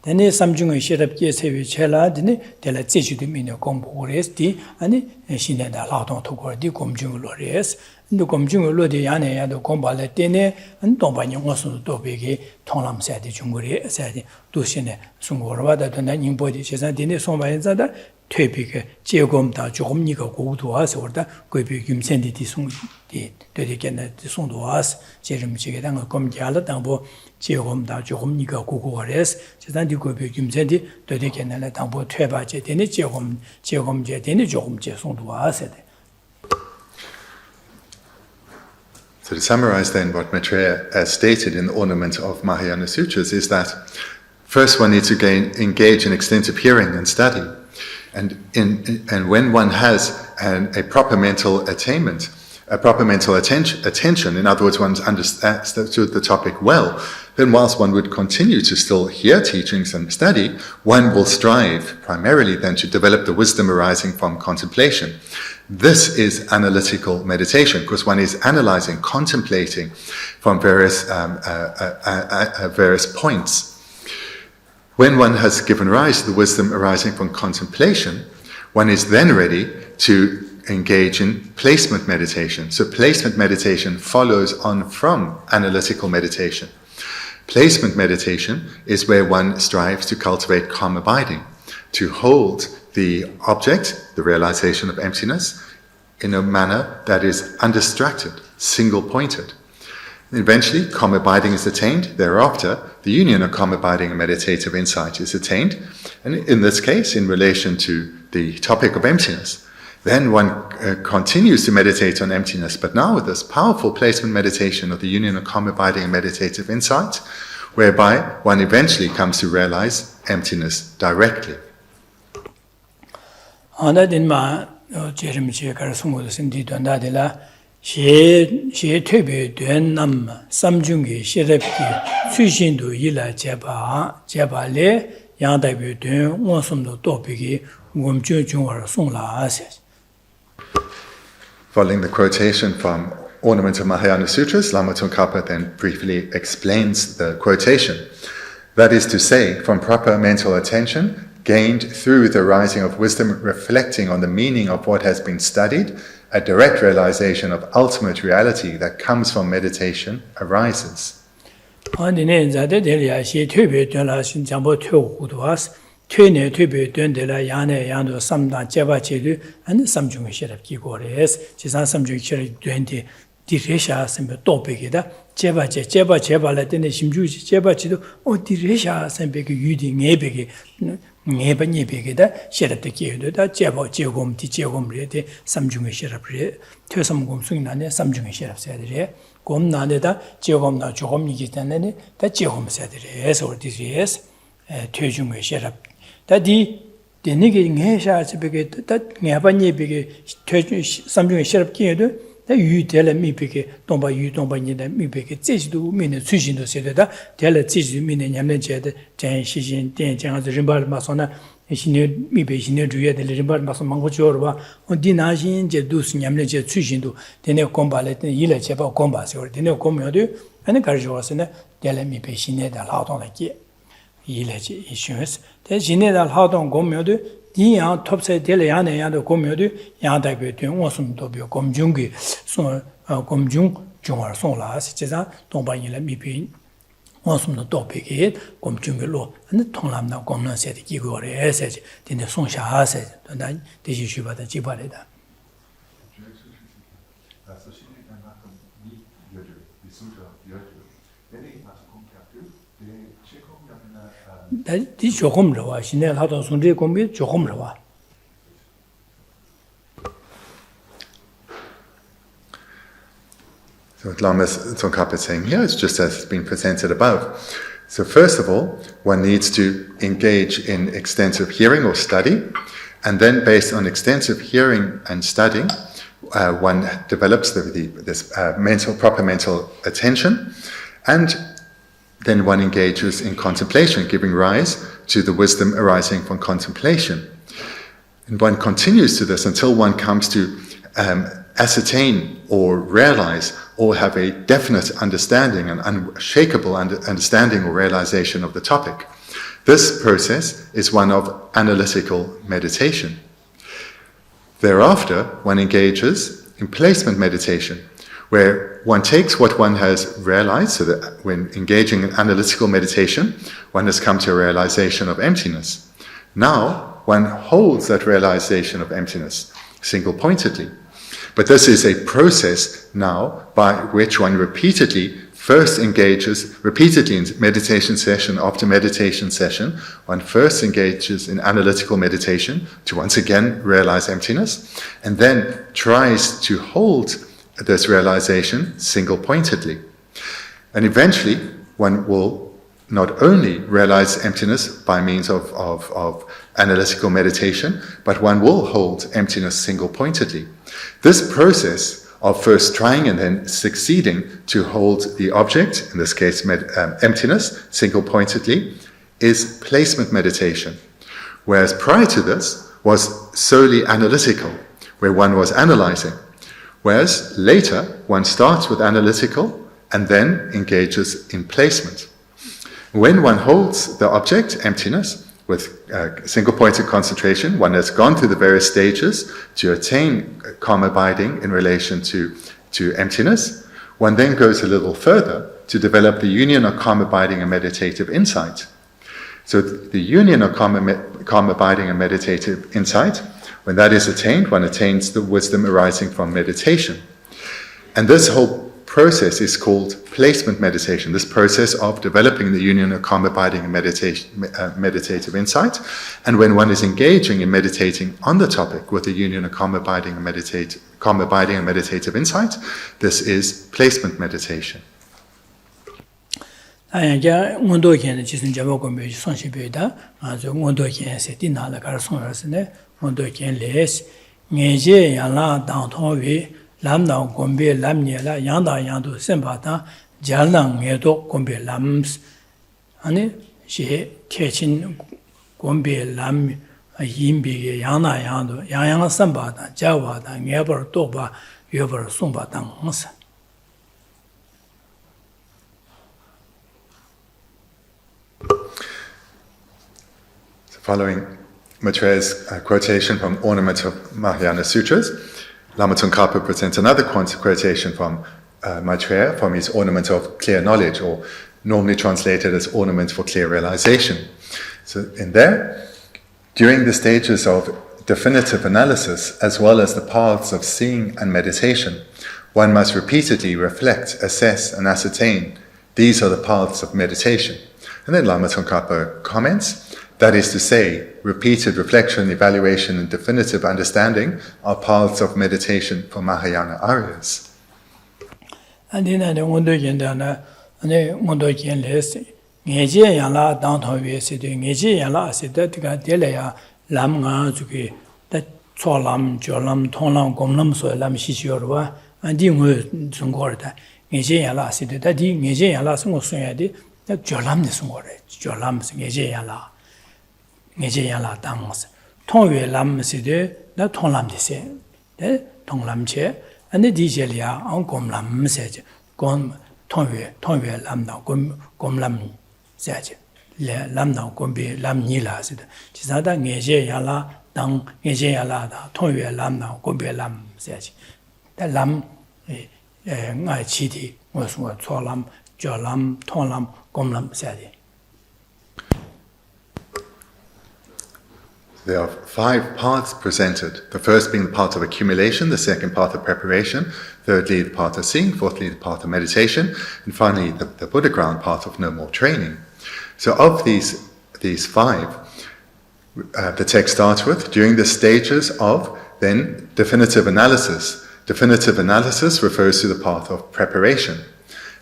Then Samjung shut up Geshe Chela, then Della Zichu de Mino Compores, di, and Shineda Laton to Gordi, Comjung Lores, and the Comjung Lodi Yane, the Combale Dene, and Tombany was to Dobegi, Tonam said the Junguri, said Dusine, Sungorva, that the Nanin body, she said, Dine Somba, Tepik, Geogom, da Jomnica go to us, or the Gubim send it sung, the Dedican, the song to us, Jeremy Chigan, Comjala, Dambo. Geogom da Jomnica Gugores, Chetan di Gubim Sendi, Dedican and Tambo Treba Jetini, Geogom Jetini, Jom Jesson to us. So to summarize then what Maitreya has stated in the ornament of Mahayana Sutras is that first one needs to engage in extensive hearing and study. And when one has a proper mental attainment, a proper mental attention, in other words, one understood the topic well, then whilst one would continue to still hear teachings and study, one will strive primarily then to develop the wisdom arising from contemplation. This is analytical meditation, because one is analyzing, contemplating from various points. When one has given rise to the wisdom arising from contemplation, one is then ready to engage in placement meditation. So placement meditation follows on from analytical meditation. Placement meditation is where one strives to cultivate calm abiding, to hold the object, the realization of emptiness, in a manner that is undistracted, single-pointed. Eventually, calm abiding is attained. Thereafter, the union of calm abiding and meditative insight is attained. And in this case, in relation to the topic of emptiness, then one continues to meditate on emptiness, but now with this powerful placement meditation of the union of calm abiding and meditative insight, whereby one eventually comes to realize emptiness directly. She tube duen nam samjungi shirapki sushindu yila jeba le yandabi duen wonsumdo topiki wumjunjungar songla ases. Following the quotation from Ornament of Mahayana Sutras, Lama Tsongkhapa then briefly explains the quotation. That is to say, from proper mental attention, gained through the rising of wisdom, reflecting on the meaning of what has been studied, a direct realization of ultimate reality that comes from meditation arises. Tune tube dundela yane yando samdan jeba chedu and samjung shirap kigores, Chisan samjung shirap dundi 디레샤 셈베 또베게다 제바 때네 심주지 제바지도 디레샤 셈베게 유디 녜베게 녜바니베게다 셰르테 기에도다 제바 제곰레데 삼중의 셰르브레 퇴섬곰 승나네 삼중의 셰르브세데 곰나네다 제곰나 조곰이기 때문에 다 제곰세데 해서 디리에스 퇴중의 셰르브 다디 데니게 녜샤스베게 다 녜바니베게 퇴중 삼중의 셰르브 기에도 yu tela mi peke tomba yu tomba nyeda mi peke tsechidu mine tsuishindo sededa tela tsechidu mine nyamlen chede chen shishin ten chen azo rinpal maso na shine mi pe shine ruya tele rinpal maso mango chiyorwa di na shin je dus nyamlen che tsuishindo tene komba le tene yile cheba komba se ori tene komba yodo ane karjiwa se ne tela mi pe shine da laotong la ki yile che ishues tene shine da laotong komba yodo 디야 톱세 델야네 야도 고묘도 야다베 된 원숨도 비 검중기 송 검중 중얼 송라스 제자 동반이라 미비 원숨도 도베게 검중기로 근데 통람나 검는세디 기고래 해세지 근데 송샤하세 나 대지슈바다 지바래다 디 조금 러와 신내 하도 손제 공비 조금 러와 So what Lama Tsongkhapa is saying here is just as it's been presented above. So first of all, one needs to engage in extensive hearing or study, and then based on extensive hearing and studying, one develops this proper mental attention, and then one engages in contemplation, giving rise to the wisdom arising from contemplation. And one continues to this until one comes to ascertain or realize or have a definite understanding, an unshakable understanding or realization of the topic. This process is one of analytical meditation. Thereafter, one engages in placement meditation, where one takes what one has realized, so that when engaging in analytical meditation, one has come to a realization of emptiness. Now, one holds that realization of emptiness single-pointedly. But this is a process now by which one first engages repeatedly in meditation session after meditation session. One first engages in analytical meditation to once again realize emptiness, and then tries to hold this realization single-pointedly. And eventually, one will not only realize emptiness by means of analytical meditation, but one will hold emptiness single-pointedly. This process of first trying and then succeeding to hold the object, in this case emptiness, single-pointedly, is placement meditation. Whereas prior to this was solely analytical, where one was analyzing. Whereas later, one starts with analytical and then engages in placement. When one holds the object, emptiness, with single-pointed concentration, one has gone through the various stages to attain calm abiding in relation to emptiness. One then goes a little further to develop the union of calm abiding and meditative insight. So the union of calm abiding and meditative insight, when that is attained, one attains the wisdom arising from meditation. And this whole process is called placement meditation, this process of developing the union of calm abiding and meditative insight. And when one is engaging in meditating on the topic with the union of calm abiding and meditative insight, this is placement meditation. 아야 원도견의 지sun 잡아고면 손시베다 아주 원도견의 세디나라 가르송하스네 원도견 레스 녜제 야라 당토위 람나 곰베 람니라 양다 양도 셈바다 잘랑 녜도 곰베 람스 아니 시 케친 곰베 람 임비게 양나 양도 양양 셈바다 자와다 녜버 또바 여버 송바당 항상 Following Maitreya's quotation from Ornament of Mahayana Sutras, Lama Tsongkhapa presents another quotation from Maitreya from his Ornament of Clear Knowledge, or normally translated as Ornament for Clear Realization. So in there, during the stages of definitive analysis, as well as the paths of seeing and meditation, one must repeatedly reflect, assess, and ascertain. These are the paths of meditation. And then Lama Tsongkhapa comments, that is to say, repeated reflection, evaluation, and definitive understanding are paths of meditation for Mahayana Aryas. And in the Wundogenda, and the Wundogen list, Ngeje Yala down to Sidi, Ngeje Yala, Sidatica Delea, Lam Zuki, that Solam, Jolam, Tonlam, Gomlam, so Lam Shishorwa, and Dingo Zungorda, Ngeje Yala, Sidi, that Ngeje Yala, Sungosuyadi, that Jolam is Sungore, Jolam, Ngeje Yala. Ngeje Yala Dams, Tongwe Lam Sidi, that Tonlam de Se, the Tonglam Che, and the Dijelia on Gomlam message, Gom Tongwe Lamna, Gomlam Sage, Lamna, Gombe, Lam Nila, Chisada Ngeje Yala, Dang Ngeje Yala, Tongwe Lamna, Gombe Lam Sage. The Lam Ngai Chiti was what Solam, Jolam, Tonlam, Gomlam Sage. There are 5 paths presented. The first being the path of accumulation, the second path of preparation, thirdly the path of seeing, fourthly the path of meditation, and finally the Buddha ground path of no more training. So of these 5, the text starts with, during the stages of then definitive analysis. Definitive analysis refers to the path of preparation.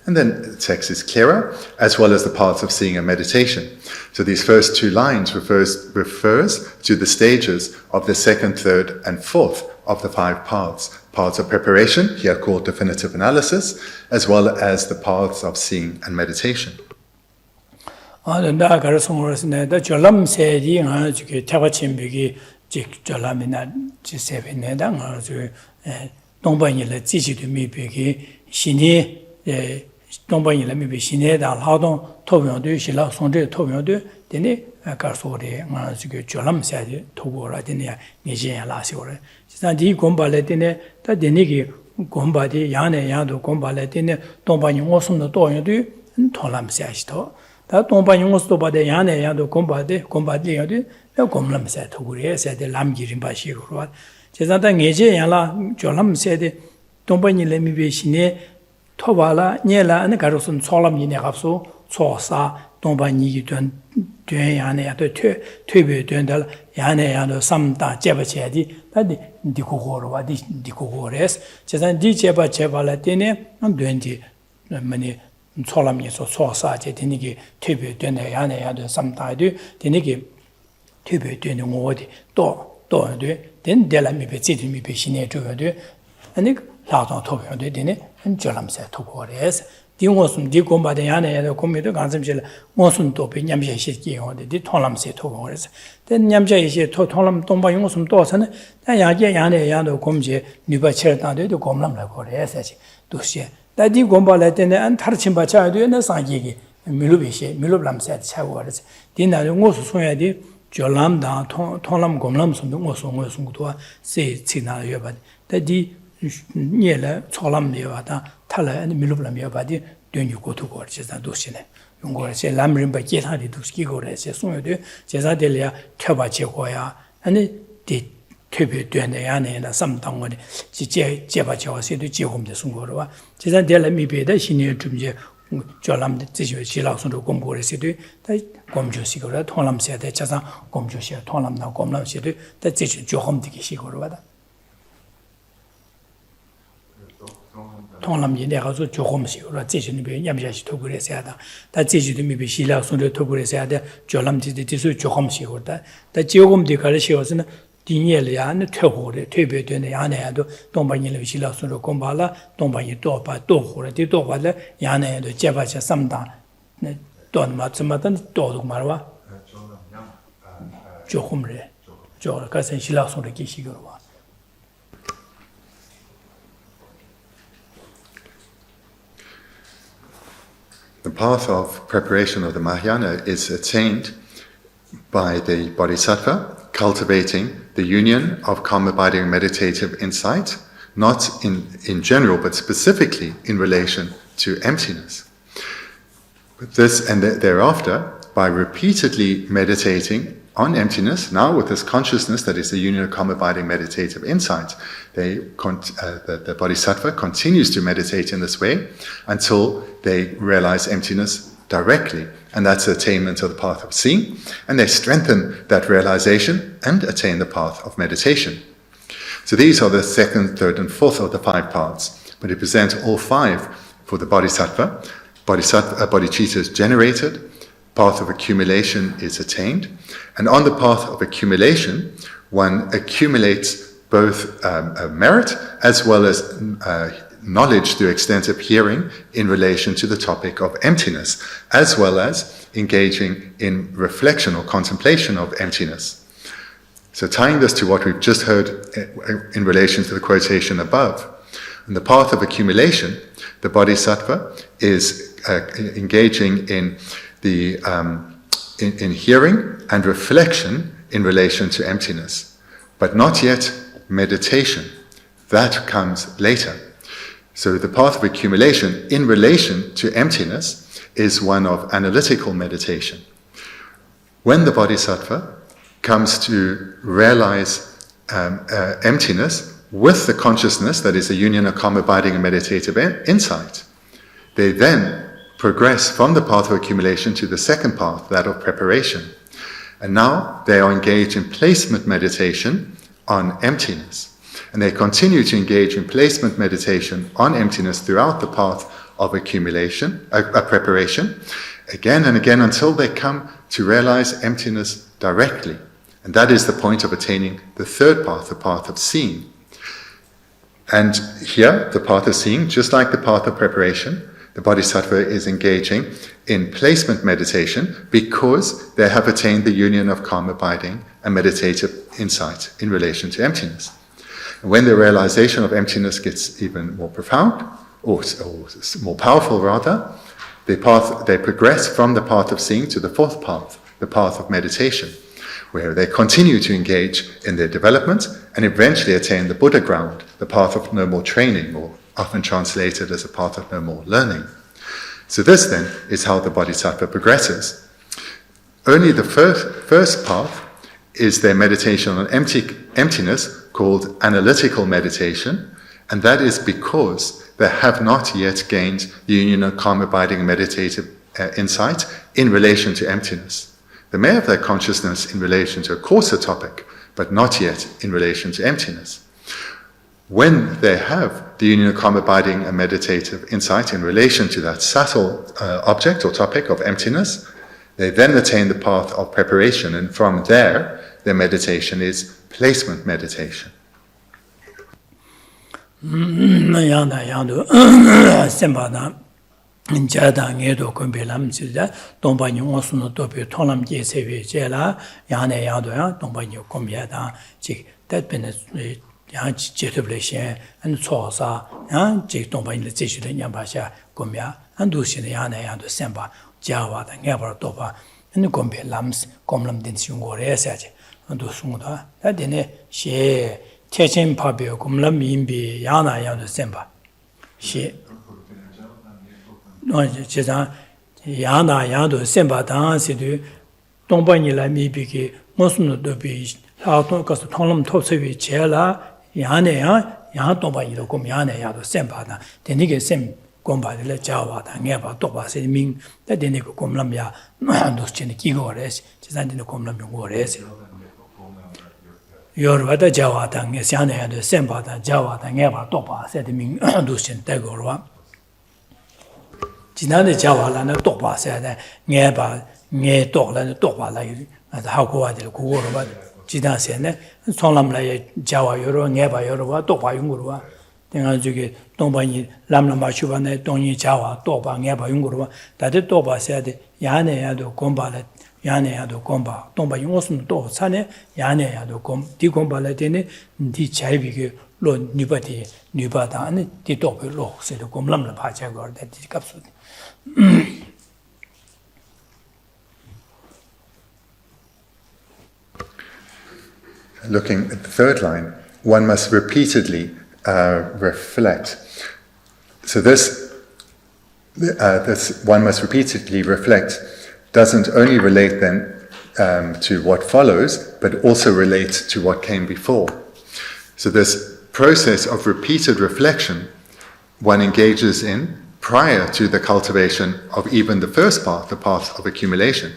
And then the text is clearer, as well as the paths of seeing and meditation. So these first 2 lines refers to the stages of the second, third, and fourth of the 5 paths. Paths of preparation, here called definitive analysis, as well as the paths of seeing and meditation. Dongbanyi la mibi shine da laodong tobyon de shila songde tobyon de dene garso de ma zge jolam sa de tobo la dene ngeje la si ore san di gomba le dene ta dene gi gomba de yane ya do gomba le dene dongbanyi ngosum de doyon de tolam sa shi to ta dongbanyi ngos do ba de yane ya do gomba de ya de gomlam sa to gure sa de lam gi rim ba shi ro je san ta ngeje ya la jolam sa de dongbanyi le mibi shine Tobala, Niela, and the Garoson Solam in the Rapso, Sosa, Domba Nigitun, Duane, Tube Dundal, Yane, and some Jebachedi, that the Dicogor, the Dicogores, Chesan di Jeba Latine, and 20 many Solam, so Sosa, Jetinigi, Tube Dunda, Yane, and some Tide, Tinigi, Tube Dunda Modi, then Della mi Petit mi Pishine to and the Laton Tobio de Dine, and Jolam said to Gores. The Wasum di Gomba de Yana, the Committee Gansamjil, Mosum Topi, Yamja Shiki, or the Tolam said to Gores. Then Yamja is to Tolam Tomba Yosum Dawson, and Yana Yano Comje, Nuba Chertan, the Gomlam la Gores, Dusia. That di Gomba Latin and Tarchimba Child and the Sangi, Milubishi, Milublam said Chawars. Dinner was Soyadi, Jolam da Tolam Gomlam, some Mosum, say Sina Yobat. That di Niela, Solam Yavata, Tala, and Milublam Yavadi, don't you go to gorges and Dusine. You go say Lamrim by Getari to Skigores, as soon as you, Cesadelia, Tabachekoya, and it did Tube Duane and some tongue when Jebacho said to Jehom the Sungorova. Cesadella may be that she near Jumje, Jolam, the tissue, she loves to Gombo City, that Gomjo Sigora, Tolam said that Chasa, Gomjo, Tolam now Gomlam City, that tissue Johom the Kishigorova. Tonlam in the house of Johomsi, or a station to be Yamjash Toguresiada. That station to be Shila Sunday Toguresiada, Jolam did the Tisu Johomsi or that. That Jogom de Karashi was in Dinielian, Tehore, Tebe, Yaneado, Dombanil Shila Sunday Combala, Dombanyi Dopa, Dohore, the Dovala, Yane, and the Jevacha Samda, Don Matsumatan, Dog Marwa, Johomre, Jorkas and Shila Sunday Kishigurwa. The path of preparation of the Mahayana is attained by the Bodhisattva cultivating the union of calm abiding meditative insight, not in general, but specifically in relation to emptiness. This and thereafter, by repeatedly meditating on emptiness, now with this consciousness that is the union of calm abiding meditative insight, the bodhisattva continues to meditate in this way until they realize emptiness directly. And that's the attainment of the path of seeing. And they strengthen that realization and attain the path of meditation. So these are the second, third, and fourth of the 5 paths. But it presents all 5 for the bodhisattva. Bodhicitta is generated. Path of accumulation is attained. And on the path of accumulation, one accumulates both merit as well as knowledge through extensive hearing in relation to the topic of emptiness, as well as engaging in reflection or contemplation of emptiness. So tying this to what we've just heard in relation to the quotation above, in the path of accumulation, the bodhisattva is engaging in in hearing and reflection in relation to emptiness, but not yet meditation. That comes later. So the path of accumulation in relation to emptiness is one of analytical meditation. When the bodhisattva comes to realize emptiness with the consciousness that is the union of calm abiding and meditative insight, they then progress from the path of accumulation to the second path, that of preparation. And now they are engaged in placement meditation on emptiness. And they continue to engage in placement meditation on emptiness throughout the path of accumulation, preparation, again and again until they come to realize emptiness directly. And that is the point of attaining the third path, the path of seeing. And here, the path of seeing, just like the path of preparation, the bodhisattva is engaging in placement meditation because they have attained the union of calm abiding and meditative insight in relation to emptiness. And when the realization of emptiness gets even more profound, or more powerful rather, they progress from the path of seeing to the fourth path, the path of meditation, where they continue to engage in their development and eventually attain the Buddha ground, the path of no more training, or often translated as a path of no more learning. So this then is how the bodhisattva progresses. Only the first path is their meditation on emptiness, called analytical meditation, and that is because they have not yet gained the union of calm abiding and meditative insight in relation to emptiness. They may have their consciousness in relation to a coarser topic, but not yet in relation to emptiness. When they have the union of calm abiding and meditative insight in relation to that subtle object or topic of emptiness, they then attain the path of preparation, and from there, their meditation is placement meditation. yang Geshe Thubten Rabten and Tsongkhapa yang jik tongpa yin le zishu de nyamba sha gomya an du shin yang na yang du senpa jawa da ngaba topa an gombe lams komlam din sung go re sa je an du sung da da de ne she chechen pa be komlam yin bi yang na yang du senpa she no je za yang na yang du senpa da si du tongpa yin la mi bi ki mosum do bi la to ka so thonglam thop se bi che la 야네 야 동바이도 곰 야네 야도 셈바다 데니게 셈 곰바들 자와다 녜바 똑바세 민 데니게 곰람야 안도 쳔이 기고레스 지산디네 곰람 용고레스 요르바다 자와다 녜샤네 야도 셈바다 자와다 녜바 똑바세 민 안도 쳔 데고르와 지난데 자와라는 똑바세네 녜바 녜 똑라는 똑바라 하고와들 고고르바 지다세네 송람라에 자와 여러 녜바 여러와 똑바 용고르와 내가 저기 동반이 람람마 슈바네 동이 자와 똑바 녜바 용고르와 다들 똑바세야데 야네야도 곰바래 야네야도 곰바 동바 용었으면 또 사네 야네야도 곰 디곰바래 되네 디 자이비게 로 니바디 니바다 아니 디 똑베로 세도 곰람라 파자거데 디 값수 Looking at the third line, one must repeatedly reflect. So this one must repeatedly reflect doesn't only relate then to what follows, but also relate to what came before. So this process of repeated reflection one engages in prior to the cultivation of even the first path, the path of accumulation.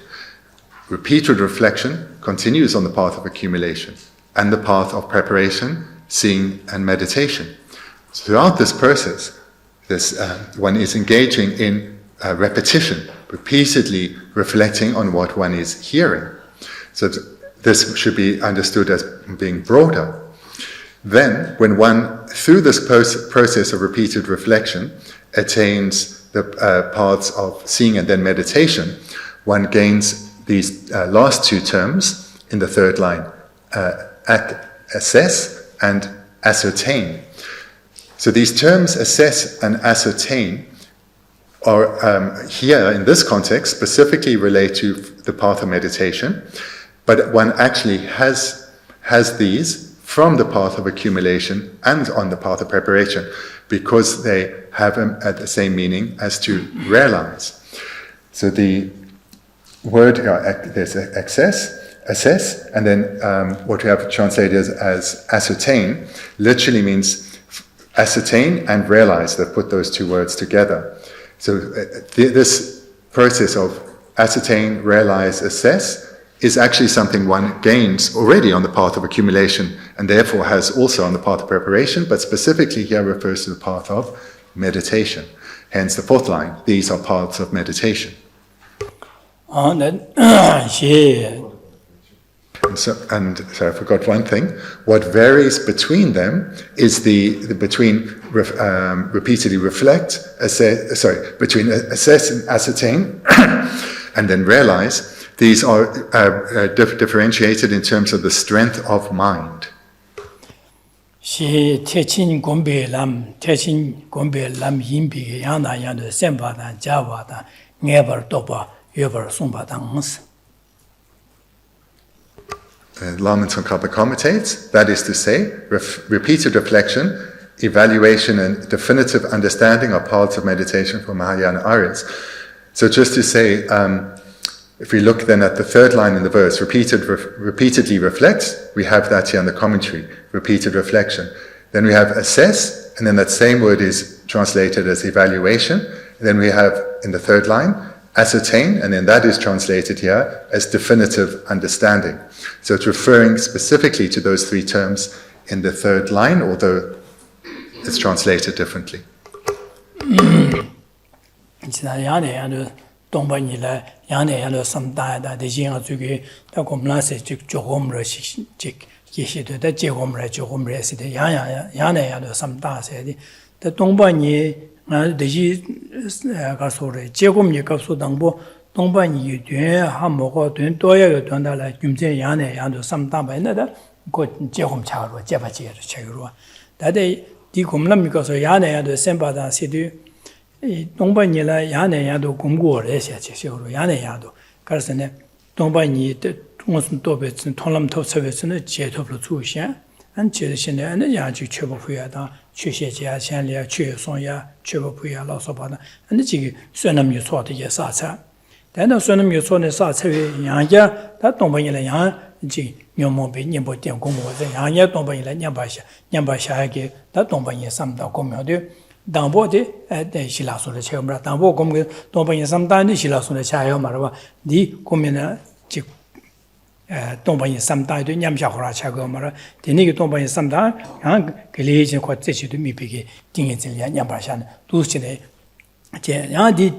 Repeated reflection continues on the path of accumulation and the path of preparation, seeing, and meditation. Throughout this process, one is engaging in repetition, repeatedly reflecting on what one is hearing. So this should be understood as being broader. Then, when one, through this process of repeated reflection, attains the paths of seeing and then meditation, one gains these last two terms in the third line, assess and ascertain. So these terms, assess and ascertain, are here in this context specifically relate to the path of meditation, but one actually has these from the path of accumulation and on the path of preparation, because they have the same meaning as to realize. So the word here, there's assess, and then what we have translated as ascertain, literally means ascertain and realize. They've put those two words together. So this process of ascertain, realize, assess is actually something one gains already on the path of accumulation, and therefore has also on the path of preparation, but specifically here refers to the path of meditation. Hence the fourth line, these are paths of meditation. So I forgot one thing. What varies between them is between repeatedly reflect, between assess and ascertain, and then realize. These are differentiated in terms of the strength of mind. Lama Tsongkhapa commentates, that is to say, repeated reflection, evaluation and definitive understanding are paths of meditation for Mahayana Aryas. So just to say, if we look then at the third line in the verse, repeatedly reflect, we have that here in the commentary, repeated reflection. Then we have assess, and then that same word is translated as evaluation. And then we have in the third line, ascertain, and then that is translated here as definitive understanding. So it's referring specifically to those three terms in the third line, although it's translated differently. 동반이라 야네야도 공고를 해야지요. 야네야도. 그래서네 동반이 무슨 도배는 통람토 서베스는 제도로 주시야. 안 제시네 안 야지 최고부야다. 최셰지야 현리야 최송야 최고부야 라서바다. 근데 지금 선남이 소도 예사차.但是呢，有说呢，啥菜人家他东北人样这牛毛病你不点公我这人家东北人两把下一个他东北人上到公庙的。当波的在希腊说的车嘛，当波公个东北人上单的希腊说的车要嘛是吧？你公民呢就东北人上单的两下回来车个嘛了，的那个东北人上单，然后给你已经快这些都没别个定义这两把下呢，都是的，这然后的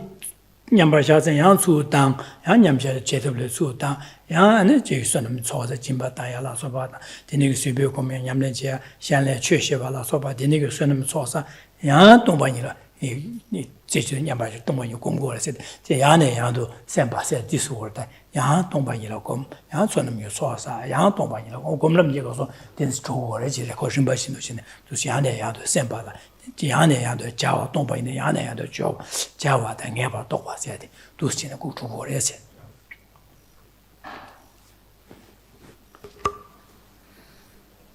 两把下这样做当，然后两下接头来做当，然后呢就说那么操着金把大呀拉说吧的，的那个随便公民两人家现在确实吧拉说吧的那个说那么操上。样东北人了，你这就两百就东北人公过了似的，这样呢样都380第数的，样东北人了公，样说那么有说啥，样东北人了，我公那么一个说，但是中国的其实和什么新都现在，就是样呢样都380，这样呢样都加话东北人样呢样都加话的眼巴多话些的，都是现在过中国的些。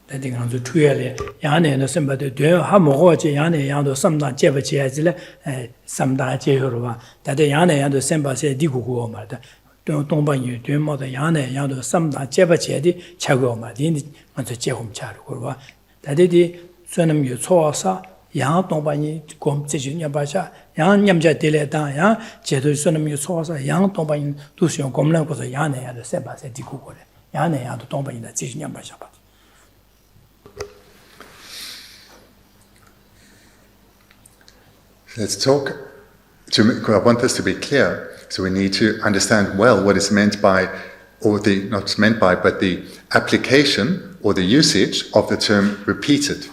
这个样子出来了，羊呢那什么的，对，还没好这羊呢羊都什么接不接子了，什么接了吧？但这羊呢羊都380地股股嘛的， 동방이 되면도 야네 야도 삼다 제바제디 차고마 딘 먼저 제홈 차로 그러고 다디디 선음 요초사 양 동방이 곰지주냐 바샤 양 냠자 딜레다 양 제도 선음 요초사 양 동방이 두시용 곰라고서 야네 야도 세바세 디고고래 야네 야도 동방이다 지주냐 바샤 봐 Let's talk. I want this to be clear, so we need to understand well what is meant by, or the not meant by, but the application or the usage of the term repeated.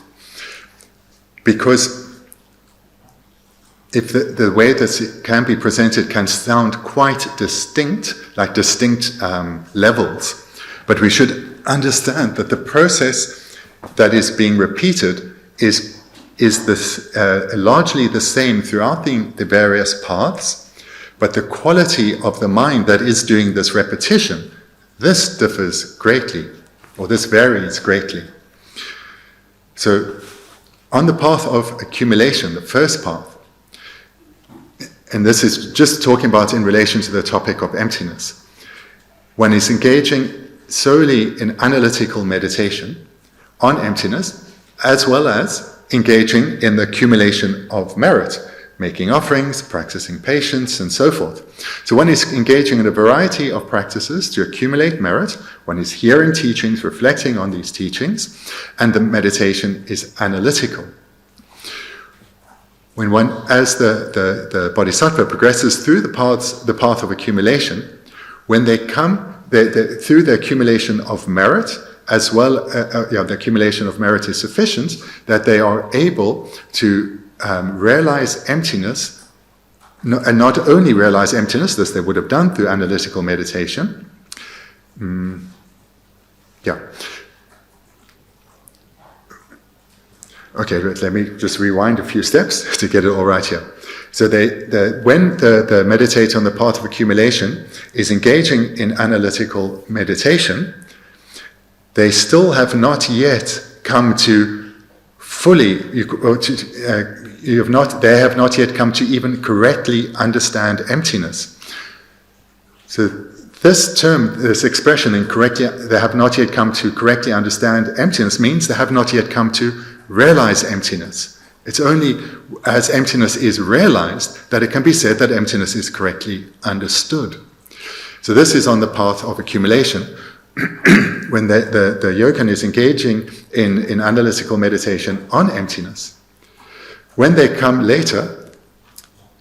Because if the way that it can be presented can sound quite distinct, like distinct levels, but we should understand that the process that is being repeated is largely the same throughout the various paths, but the quality of the mind that is doing this repetition, this differs greatly, or this varies greatly. So, on the path of accumulation, the first path, and this is just talking about in relation to the topic of emptiness, one is engaging solely in analytical meditation on emptiness, as well as engaging in the accumulation of merit, making offerings, practicing patience, and so forth. So one is engaging in a variety of practices to accumulate merit, one is hearing teachings, reflecting on these teachings, and the meditation is analytical. When one, as the bodhisattva progresses through the path of accumulation, when they come, through the accumulation of merit, as well, the accumulation of merit is sufficient that they are able to realize emptiness, and not only realize emptiness, this they would have done through analytical meditation. Okay, let me just rewind a few steps to get it all right here. So when the meditator on the path of accumulation is engaging in analytical meditation, they still have not yet come to fully, they have not yet come to even correctly understand emptiness. So this term, this expression, they have not yet come to correctly understand emptiness, means they have not yet come to realize emptiness. It's only as emptiness is realized that it can be said that emptiness is correctly understood. So this is on the path of accumulation. When the yogin is engaging in analytical meditation on emptiness. When they come later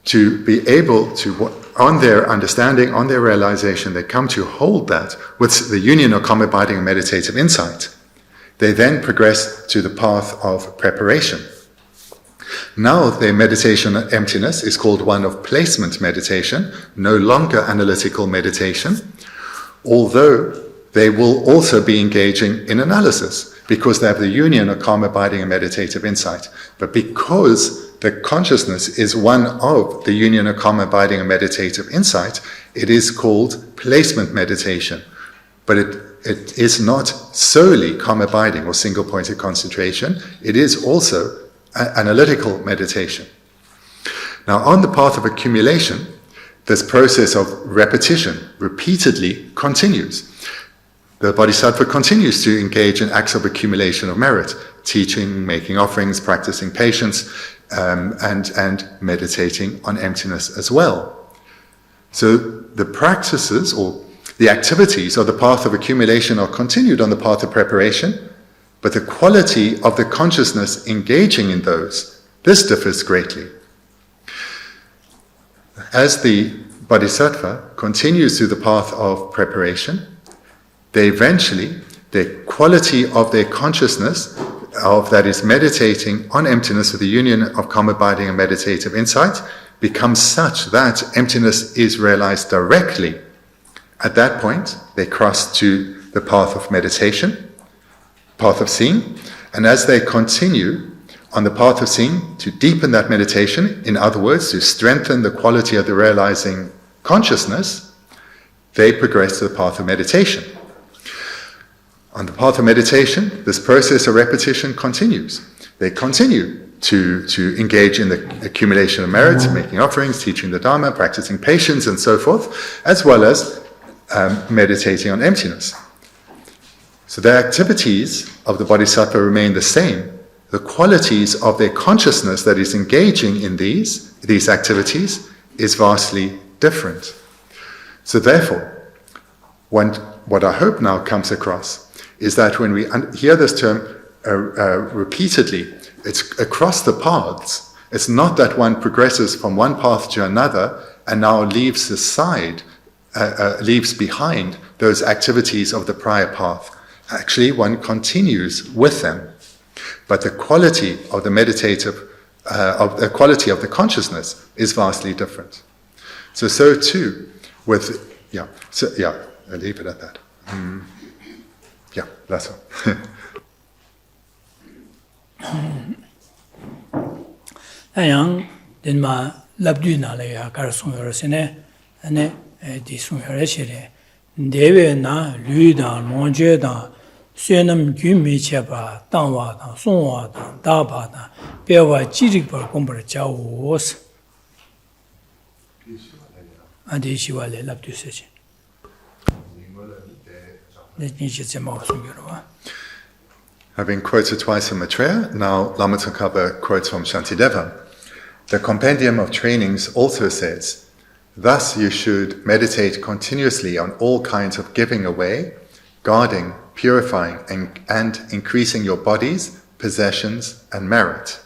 to be able to, on their understanding, on their realization, they come to hold that with the union of calm abiding and meditative insight. They then progress to the path of preparation. Now their meditation on emptiness is called one of placement meditation, no longer analytical meditation, although they will also be engaging in analysis because they have the union of calm abiding and meditative insight. But because the consciousness is one of the union of calm abiding and meditative insight, it is called placement meditation. But it is not solely calm abiding or single pointed concentration, it is also analytical meditation. Now on the path of accumulation, this process of repetition repeatedly continues. The bodhisattva continues to engage in acts of accumulation of merit, teaching, making offerings, practicing patience, and meditating on emptiness as well. So the practices or the activities of the path of accumulation are continued on the path of preparation, but the quality of the consciousness engaging in those, this differs greatly. As the bodhisattva continues through the path of preparation, the quality of their consciousness, that is meditating on emptiness with the union of calm abiding and meditative insight, becomes such that emptiness is realized directly. At that point, they cross to the path of meditation, path of seeing, and as they continue on the path of seeing to deepen that meditation, in other words, to strengthen the quality of the realizing consciousness, they progress to the path of meditation. On the path of meditation, this process of repetition continues. They continue to engage in the accumulation of merits, making offerings, teaching the Dharma, practicing patience, and so forth, as well as meditating on emptiness. So the activities of the bodhisattva remain the same. The qualities of their consciousness that is engaging in these activities is vastly different. So therefore, what I hope now comes across is that when we hear this term repeatedly, it's across the paths. It's not that one progresses from one path to another and now leaves behind those activities of the prior path. Actually, one continues with them. But the quality of the the quality of the consciousness is vastly different. So too with, I'll leave it at that. That's all. Ayang denma labdu na le ya kar sung yor sene ane di sung yor shire dewe na lu da lonje da syenam gyu me che ba tang wa da song wa da ba da pe wa ji ri ba gong ba ja wo s adi shi wa le labdu se che ne ni che che ma sung yor wa. Having quoted twice from Maitreya, now Lama Tsongkhapa quotes from Shantideva. The Compendium of Trainings also says, thus you should meditate continuously on all kinds of giving away, guarding, purifying, and increasing your bodies, possessions, and merit.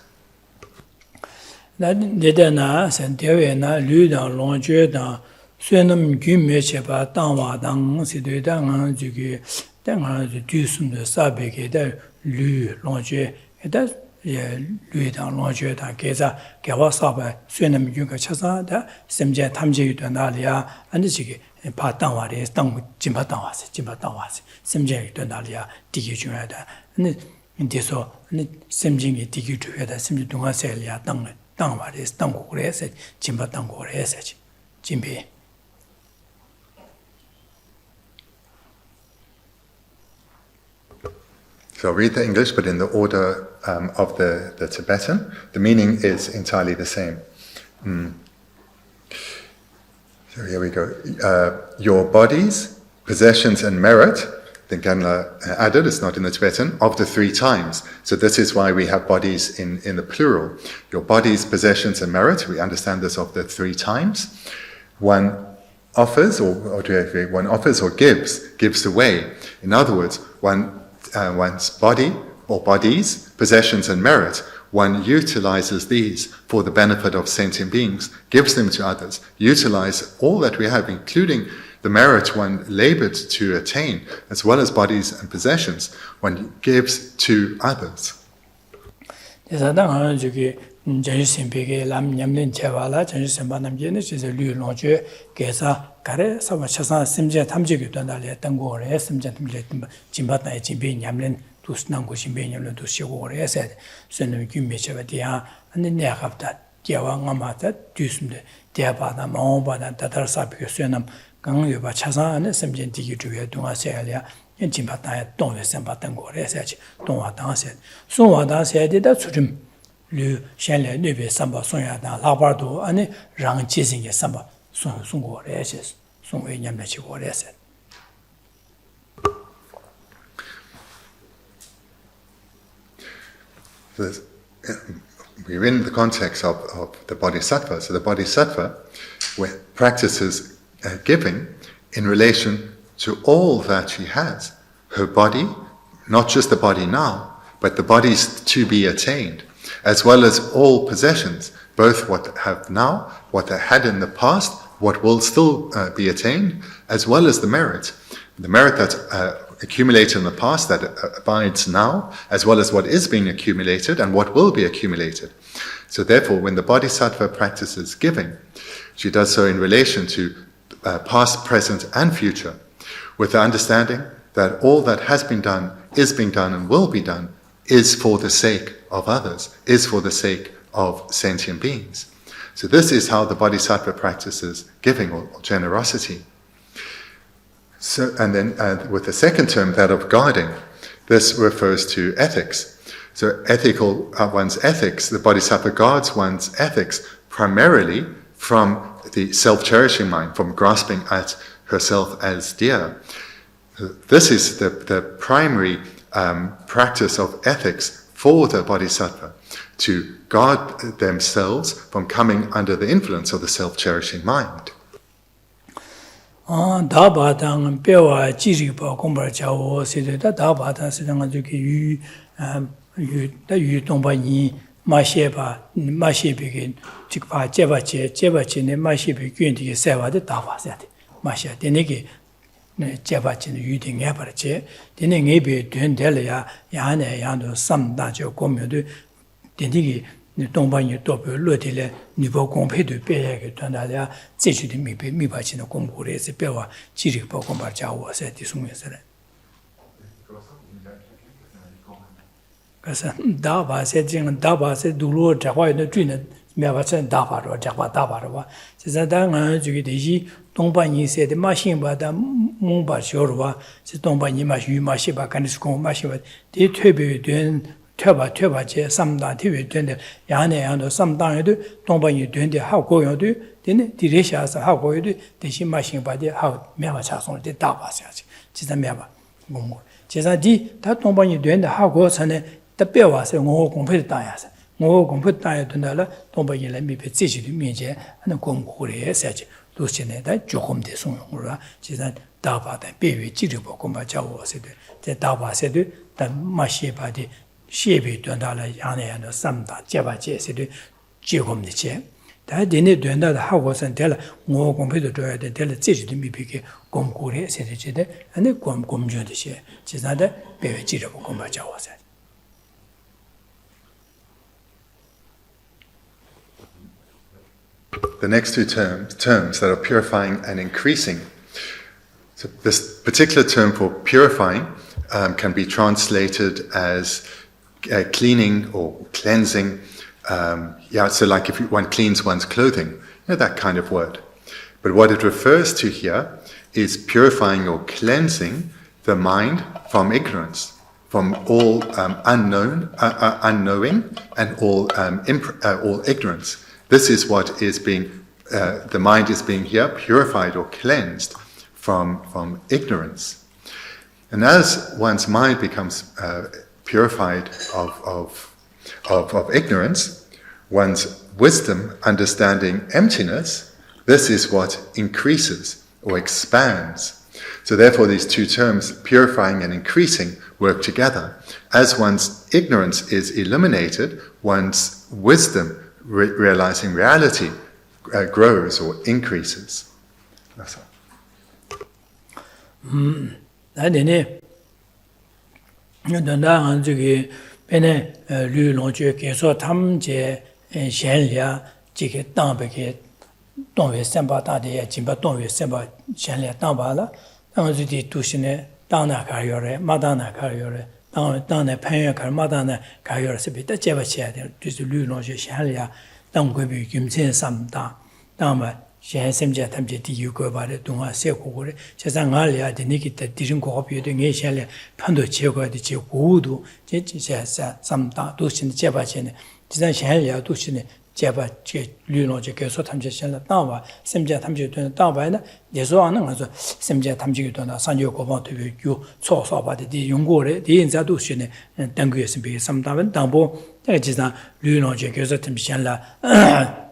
Lu longe da lu da longe da geza gawa saba syenam yunga chasa da semje tamje yu da ya ande ji pa tang wa de tang jin pa tang wa se semje yu da ya di ge ju da ne de so ne semje ge di ge ju da semje dong wa se ya tang wa de tang ko re se jin pa tang ko re se jin be. So I'll read the English, but in the order of the Tibetan. The meaning is entirely the same. So here we go. Your bodies, possessions, and merit, the Ganla added, it's not in the Tibetan, of the 3 times. So this is why we have bodies in the plural. Your bodies, possessions, and merit, we understand this of the 3 times. One offers or gives away. In other words, one's body or bodies, possessions and merit, one utilizes these for the benefit of sentient beings, gives them to others, utilize all that we have, including the merit one labored to attain, as well as bodies and possessions, one gives to others. Geshe Thubten Rabten chevala Geshe Thubten namjene je lu lonje gesa kare sama chasa simje tamje gyudan dale tango re simje tamje jimba na jimbe nyamlen dus nango jimbe nyamlen dus shigo re sa senem gyme cheva dia ane ne khapta gewa ngamata dusumde dia ba na ma ba na tatar sa bi senam gang yu ba chasa ane simje digi juye dunga se ya jimba na dong ye semba tango re sa chi dongwa dang se sonwa dang se de da chujum lu shenle nebe samba sonya da labardo ane rang jising ye samba songo re se songo nyamle chi go re se. We're in the context of the bodhisattva. So the bodhisattva practices giving in relation to all that she has. Her body, not just the body now, but the bodies to be attained, as well as all possessions, both what they have now, what they had in the past, what will still be attained, as well as the merit. The merit that's accumulated in the past that abides now, as well as what is being accumulated and what will be accumulated. So therefore, when the bodhisattva practices giving, she does so in relation to past, present, and future, with the understanding that all that has been done, is being done, and will be done is for the sake of others, is for the sake of sentient beings. So this is how the bodhisattva practices giving or generosity. So, and then with the second term, that of guarding, this refers to ethics. So one's ethics, the bodhisattva guards one's ethics primarily from the self-cherishing mind, from grasping at herself as dear. This is the primary practice of ethics for the bodhisattva, to guard themselves from coming under the influence of the self-cherishing mind. 다바당 뼈와 지리바 공부를 자오 세대다 다바당 세상은 저기 유 동반이 마셰비게 직파 제바치네 마셰비 균디게 세와데 다바세데 마셰 되네게 제바치는 유딩 해버지 되네 녜비 된델야 야네 야도 삼다죠 고면도 되네게 동반이 또 별로들에 니보 공패도 빼야게 된다야 제주도 미바치는 공부를 해서 배워 지리바 공부를 자오서 뒤숭에서는 그래서 다바세 지금 다바세 두로 작화에도 주는 매바선 다바로 작화 진짜 당은 저기 대시 동반이 세대 마신바다 몽바쇼르와 저 동반이 마시 마시바 간스고 마시바 대퇴비된 퇴바제 삼단 퇴비된데 야내야도 삼단에도 동반이 된데 하고요도 되네 디레샤서 하고요도 대신 마신바데 하 매바차송을 때 다바세야지 진짜 매바 몽고 제가 다 동반이 된데 하고 전에 다 배워서 뭐 공부를 따야서 뭐 공부 따야 된다라 동반이를 미베 지지도 면제 하는 공부를 해야지 도시내다 조금 대송으로 제가 다바다 배위 지르고 공부 자고서도 제 다바세도 다 마시바디 시비 된다라 양내는 삼다 제바제세도 지금이지 다 되네 된다 하고선 될 뭐 공부도 줘야 될 지지도 미비게 공부를 해야지 아니 공부되시 제가다 배위 지르고 공부 자고서 The next two terms that are purifying and increasing. So this particular term for purifying can be translated as cleaning or cleansing. So like if one cleans one's clothing, that kind of word. But what it refers to here is purifying or cleansing the mind from ignorance, from all unknowing and all ignorance. This is what is being, the mind is being here purified or cleansed from ignorance. And as one's mind becomes purified of ignorance, one's wisdom, understanding emptiness, this is what increases or expands. So therefore these two terms, purifying and increasing, work together. As one's ignorance is eliminated, one's wisdom, realizing reality, grows or increases. That's all. 나네네. 너나 저기 배네 류롱주 계속 탐제 현리아 지게 땅백에 동외 선바다데 진바 동외 선바 현리아 땅바라 당주디 두신에 땅나 가요래 마다나 가요래 땅에 편에 갈 마다나 가요래서 비다 제바치야 돼. 그래서 류롱주 현리아 땅고비 김천 삼다 땅마 현sem제 탐제 디유고 바래 동화 세고고래 세상 알이야 되니기 때 디른 고비도 녜샬래 판도 제거하디 제고도 제지사 삼다 도신 제바체네 지난 현리아 도신에 제바 제 류노제 계속 탐제실라 땅바 sem제 탐제 되는 땅바에나 예소하는 거서 sem제 탐제기 되나 산조 고방도 요 초소바디 디 용고래 디인자 도신에 당구에서 비 삼다면 땅보 지난 류노제 계속 탐제실라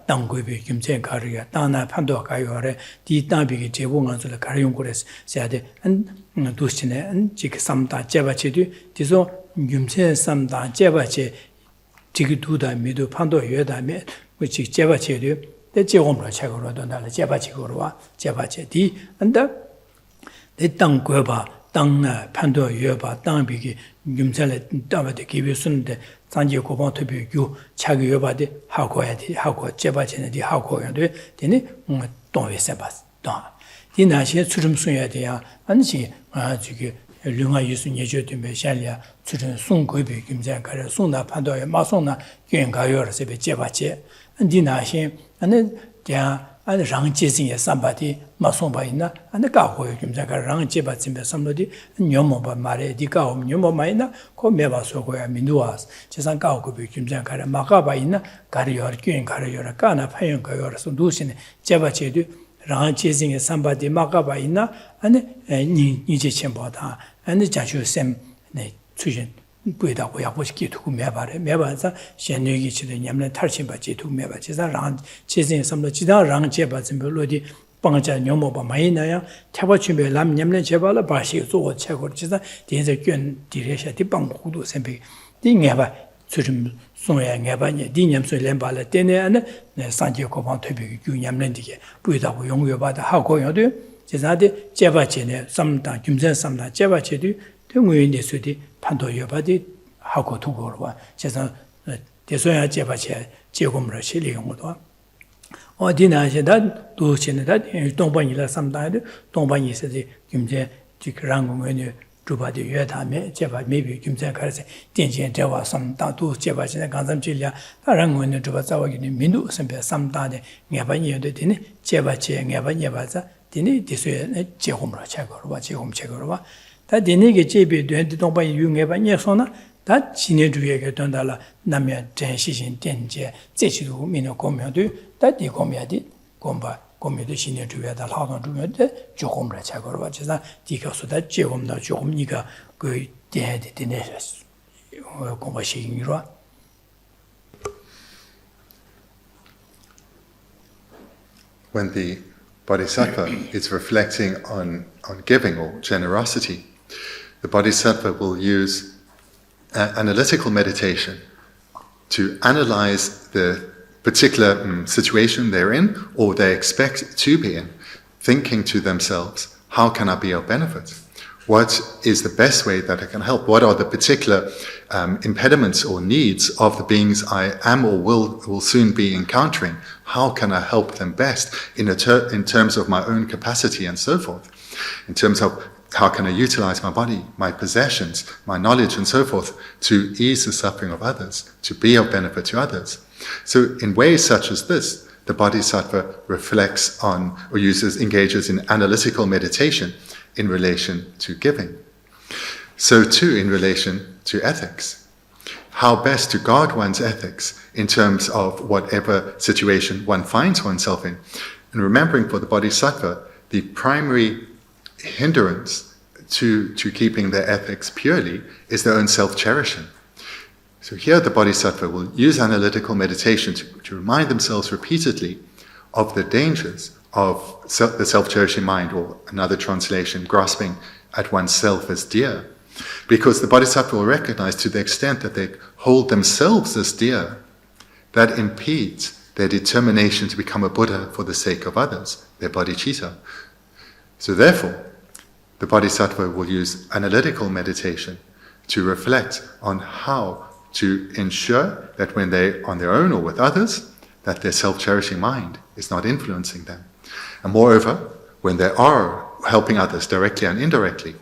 땅고비 김천 가르야 땅나 판도 가요래 디 땅비기 제공한서 가르용고래서 해야돼 안 도시네 안 지그 삼다 제바체도 디서 김천 삼다 제바체 지그 두다 미도 판도 여다면 뭐지 제바체도 내 제공으로 책으로도 나를 제바체고로 와 제바체 디 안다 내 땅고봐 땅나 판도 여봐 땅비기 김천에 땅바데 기비스는데 산지 고방 투비 요 차기 여바데 하고야디 하고 제바체네디 하고야데 되네 동회세 봤. 이 나시에 추름 수여야 돼야 아니지 저기 류가 예수 예저되면 샬리아 추름 송고비 김장 가려 송나 판도에 마송나 견가요르세 제바체 이 나시에 안에 자 아니 랑제진에 삼바디 마송바이나 안에 가고요 김자가 랑제바진에 삼로디 녀모바 말에 디가 녀모마이나 고 메바소고야 민두아스 제상 가고 김자가 마가바이나 가리어 균 가리어라 까나 파연 가요라서 두신에 제바체도 랑 제생의 삼바디 마가바 있나 아니 니제 첨보다 아니 자주 셈네 추진 부에다고 야고시기 두고 매바래 매바자 현역이 치는 냠네 탈신바지 두고 매바지자 랑 제생의 삼로 지다 랑 제바진 별로디 방자 녀모바 마이나야 타바춘베 람 냠네 제발라 바시做최고 지다 대제 견 디레샤 디방구도 셈비 딩해바 좀 송야 녀바니 디냠소 렘발라 때네 안에 산지 고방 퇴비 규냠는디게 부에다고 용여바다 하고 요도 제자데 제바체네 삼다 김전 삼다 제바체도 등의인데서디 판도 여바디 하고 두고로 제가 대소야 제바체 제공으로 실리용도 어디나시다 도시네다 동반이라 삼다데 동반이세지 김제 지크랑공원에 주바디 여다메 제바 메비 김제 가르세 딘진 대와 삼다도 제바지네 간삼질이야 다른 거는 주바 자와기니 민도 선배 삼다데 녀반이여도 되네 제바체 녀반여바자 되네 대소에 제공으로 제거로 제공 제거로 다 되네게 제비 된데 동반이 유녀반여서나 다 진해주에게 돈달라 남면 전시신 된제 제시도 민의 공명도 다디 공명이 공바 공명도 진해주에다 하던 중에 조금을 작업을 와서 디가서다 제공다 조금 니가 그 대해야 되네 공부시기로 When the Bodhisattva is reflecting on giving or generosity, the Bodhisattva will use analytical meditation to analyze the particular situation they're in or they expect to be in, thinking to themselves, how can I be of benefit? What is the best way that I can help? What are the particular impediments or needs of the beings I am or will soon be encountering? How can I help them best in terms of my own capacity and so forth? In terms of how can I utilize my body, my possessions, my knowledge and so forth to ease the suffering of others, to be of benefit to others? So in ways such as this, the Bodhisattva reflects on or engages in analytical meditation in relation to giving. So too in relation to ethics. How best to guard one's ethics in terms of whatever situation one finds oneself in. And remembering for the Bodhisattva, the primary hindrance to keeping their ethics purely is their own self-cherishing. So here the Bodhisattva will use analytical meditation to remind themselves repeatedly of the dangers of the self-cherishing mind, or another translation, grasping at oneself as dear. Because the Bodhisattva will recognize to the extent that they hold themselves as dear, that impedes their determination to become a Buddha for the sake of others, their bodhicitta. So therefore, the Bodhisattva will use analytical meditation to reflect on how to ensure that when they're on their own or with others, that their self-cherishing mind is not influencing them. And moreover, when they are helping others directly and indirectly,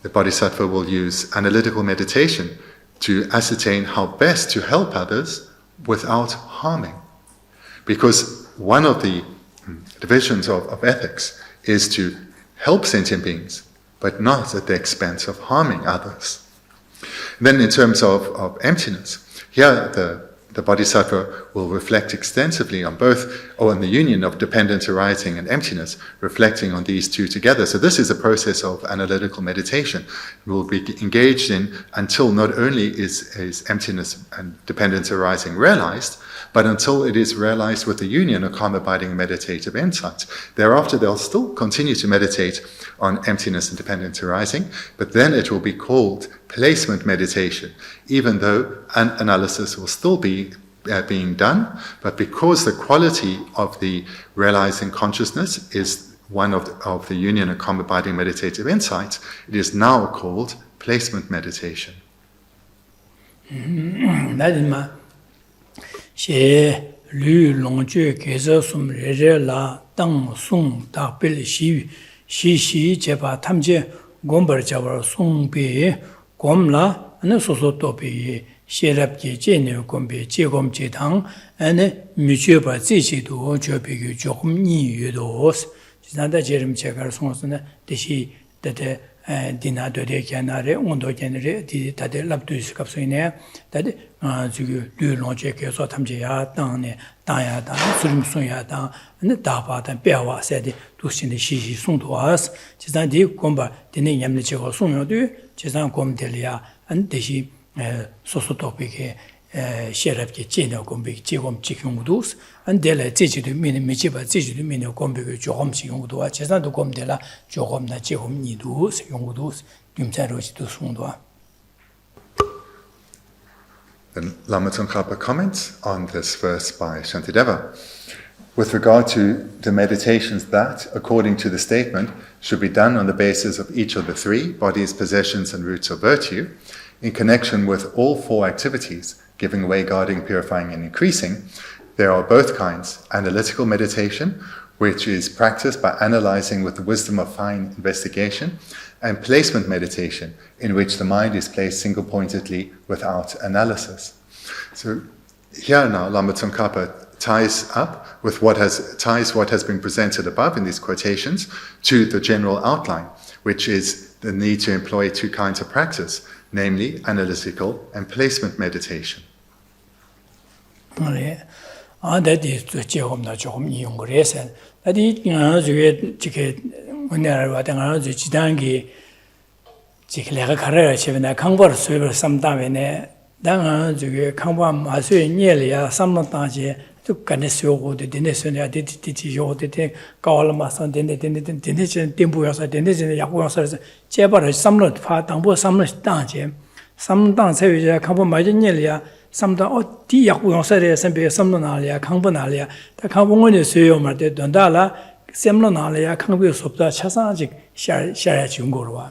the Bodhisattva will use analytical meditation to ascertain how best to help others without harming. Because one of the divisions of ethics is to help sentient beings, but not at the expense of harming others. And then in terms of emptiness, here the Bodhisattva will reflect extensively on both, or on the union of dependent arising and emptiness, reflecting on these two together. So this is a process of analytical meditation we will be engaged in until not only is emptiness and dependence arising realized, but until it is realized with the union of calm-abiding meditative insight. Thereafter, they'll still continue to meditate on emptiness and dependence arising, but then it will be called placement meditation, even though an analysis will still be being done, but because the quality of the realizing consciousness is one of the union of calm-abiding meditative insight, it is now called placement meditation. Xie Lü Longjue Geze Sum Re Re La Dang Sung Da Bil Xi Xi Xi Jeba Tamje Gombar Jawar Sung Bi Gom La Ane Soso To Bi Xie Rab Ji Je Ne Gom Bi Je Gom Je Tang Ane Mi Jue Ba Zi Ji Do Jo Bi Yu Jo Gom Ni Yu Do Nanda Jerim Chegar Sung Suna De Xi Dede Dina Dode Kianare Ondo Kianare Di Tade Labdu Iskap Soine Tade 저기 류롱제 계속 탐지야 땅에 땅야 땅 수림 송야 땅 근데 다바다 배와 세디 도신의 시시 송도와스 지단디 곰바 되는 냠네 제거 송요도 지단 곰델이야 안 대시 소소토피게 셰랍게 진의 곰비 지금 지금도스 안 될에 제지도 미는 미지바 제지도 미는 곰비가 조금 지금도와 지단도 곰델라 조금 나 지금 니도 용도도 김자로지도 송도와 Then Lama Tsongkhapa comments on this verse by Shantideva with regard to the meditations that, according to the statement, should be done on the basis of each of the three, bodies, possessions, and roots of virtue, in connection with all four activities, giving away, guarding, purifying, and increasing. There are both kinds: analytical meditation, which is practiced by analyzing with the wisdom of fine investigation, and placement meditation, in which the mind is placed single-pointedly without analysis. So here now, Lama Tsongkhapa ties what has been presented above in these quotations to the general outline, which is the need to employ two kinds of practice, namely analytical and placement meditation. 지금 가르쳐 주면 강보를 수업을 삼다면에 당한 저기 강보 마수에 녀리야 삼는다지 또 간에 수고도 되네서야 되지 요데 가올 마선 되네 tempo여서 되네 약고여서 제발을 삼는 파 당보 삼는 당지 삼당 세위자 강보 맞은 녀리야 삼당 어디 약고여서에 선배 삼는 알이야 강보 알이야 다 강보원의 수요 말때 된다라 삼는 알이야 강보 수업다 차상직 샤야 중고로 와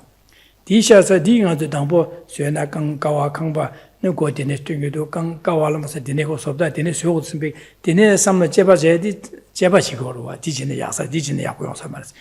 디샤서 디가도 당보 수에나 강가와 강바 너고 되네 중에도 강가와라면서 되네고 수업다 되네 수고 준비 되네 삼는 제바지고로 와 디진의 야사 디진의 약고용서 말스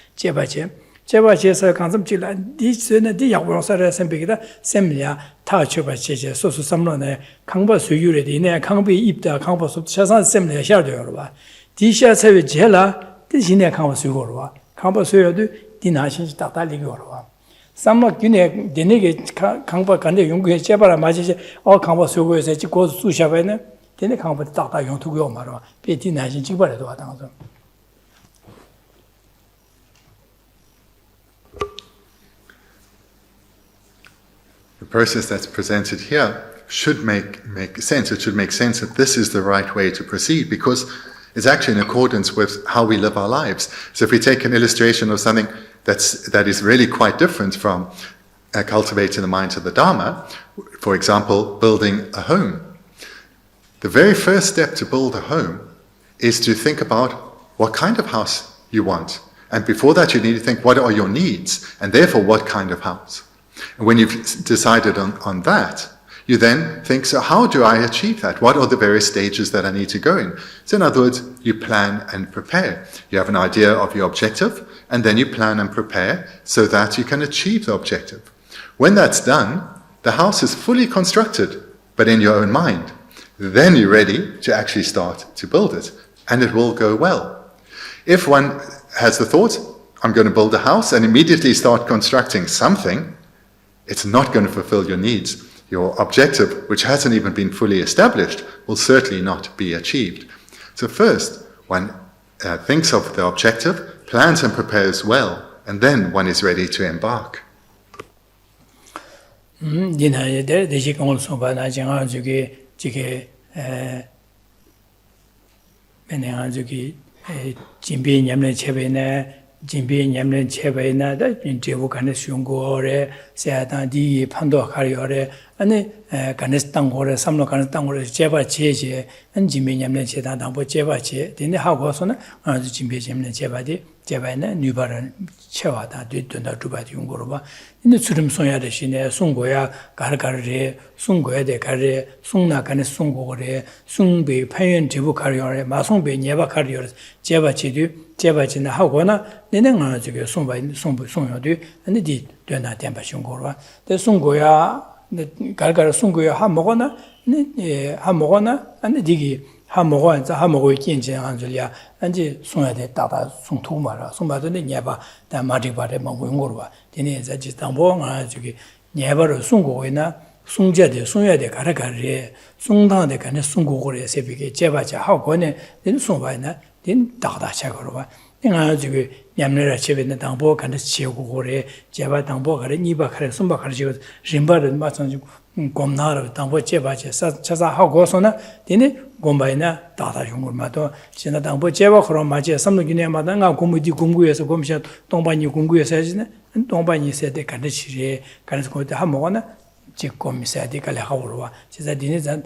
제바제서 강점질라 디스는 디 약고용서를 선배기다 셈이야 타초바 제제 소수 삼론에 강바 수유래 되네 강비 입다 강바 수업 차상 셈이야 샤도요 봐 디샤서 제라 디진의 강바 수고로 와 강바 수요도 디나신지 따달리고로 와 삼마 균에 되네게 강바 간데 용구에 제바라 맞이지 강바 수고에서 지고 수샤베네 되네 강바 따다 용투고 말아 베티 나신 지바래도 와당서 The process that's presented here should make sense. It should make sense that this is the right way to proceed because it's actually in accordance with how we live our lives. So if we take an illustration of something that is really quite different from cultivating the mind to the Dharma, for example, building a home. The very first step to build a home is to think about what kind of house you want. And before that, you need to think, what are your needs? And therefore, what kind of house? And when you've decided on that, you then think, so how do I achieve that? What are the various stages that I need to go in? So in other words, you plan and prepare. You have an idea of your objective, and then you plan and prepare so that you can achieve the objective. When that's done, the house is fully constructed, but in your own mind. Then you're ready to actually start to build it, and it will go well. If one has the thought, I'm going to build a house, and immediately start constructing something, it's not going to fulfill your needs. Your objective, which hasn't even been fully established, will certainly not be achieved. So first, one thinks of the objective, plans and prepares well, and then one is ready to embark. 진비 냠는 체베나 제부 간에 수용고래 세야다디 판도 가려래 아니 간에 땅고래 삼로 간에 땅고래 제바 제제 진비 냠는 제다 당보 제바 제 근데 하고서는 아주 진비 냠는 제바디 제바는 뉴바는 체와다 뒤든다 두바디 용고로 봐 근데 주름 소야 대신에 송고야 가르가르레 송고야 돼 가르 송나 간에 송고래 송비 파연 제부 가려래 마송비 녀바 가려래 제바 제디 제바지나 하고나 내는 저기 송요도 근데 디 되나 된바 송고로 데 송고야 갈갈 송고야 한 먹거나 네 한 먹거나 근데 디기 한 먹어 한 먹고 있긴지 안 줄이야 안지 송야 돼 따다 송투 말아 송바도네 녀바 다 마디바데 먹고 용고로 봐 되네 자지 담보 저기 녀바로 송고이나 송제데 송야데 가라가리 송당데 간에 송고고래 세비게 제바자 하고네 된 송바이나 된 다다샤거로 봐 내가 지금 냠내라 집에는 당보 간에 지고고래 제바 당보 가래 니바 가래 숨바 가래 지고 림바를 맞춰지고 곰나라 당보 제바제 차사 하고서나 되네 곰바이나 다다 용물마도 지나 당보 제바 그런 맞에 삼르기네마다 나 곰무디 곰구에서 곰샤 동반이 곰구에서 해지네 동반이 세대 간에 지리 간에서 거기 한 먹어나 지곰 세대 갈래 하고로와 제가 디네잔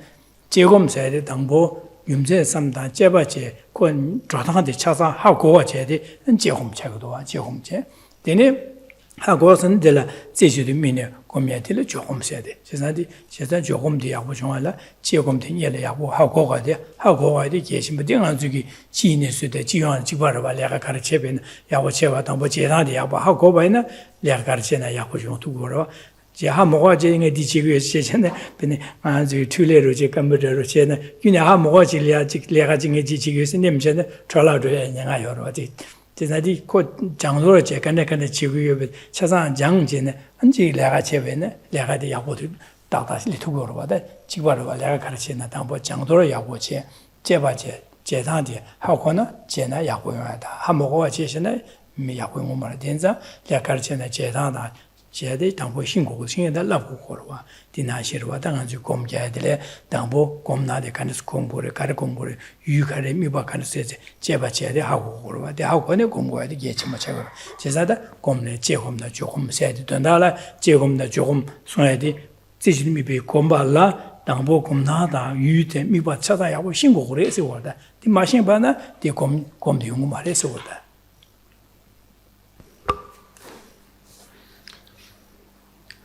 제곰 세대 당보 윤제 삼다 제바제 권 좌당한테 차사 하고와 제대 제곰 제거도와 제곰제 되네 하고선 될라 제주도 미네 고미한테 조금 세대 제사디 제사 조금도 야고 정말라 제곰도 예래 야고 하고가 돼 하고가 돼 계시면 등한 주기 지인에서도 지원 지바를 발레가 가르쳐변 야고 제와 당보 제다디 야고 하고 바이나 내가 가르쳐나 야고 좀 두고로 제 하모가 제가 디지고에 제전에 근데 아주 툴레로 제 컴퓨터로 제는 그냥 하모가 질이야 내가 지금 지지고에서 냄새는 돌아도 내가 여러 어디 제사디 곧 장소로 제가 내가 지구에 차상 장제는 언제 내가 제외네 내가 돼 야고도 다다시 리투고로 받아 지구로 내가 가르치나 당보 장소로 야고제 제바제 제단디 하고나 제나 야고용하다 하모가 제시네 미 야고용 말을 된자 내가 가르치나 제단다 제대 당보 신고고 신에다 라고고로와 디나시로와 당한지 곰자들에 당보 곰나데 간스 공부를 가르 공부를 유가래 미바간스 제바제대 하고고로와 대 하고네 공부하되 예치마 차고 제사다 곰네 제곰나 조금 세야 된다라 제곰나 조금 손에디 지진미 비 곰발라 당보 곰나다 유대 미바 찾아야고 신고고를 해서 왔다 디 마신 바나 디 곰도 용고 말해서 왔다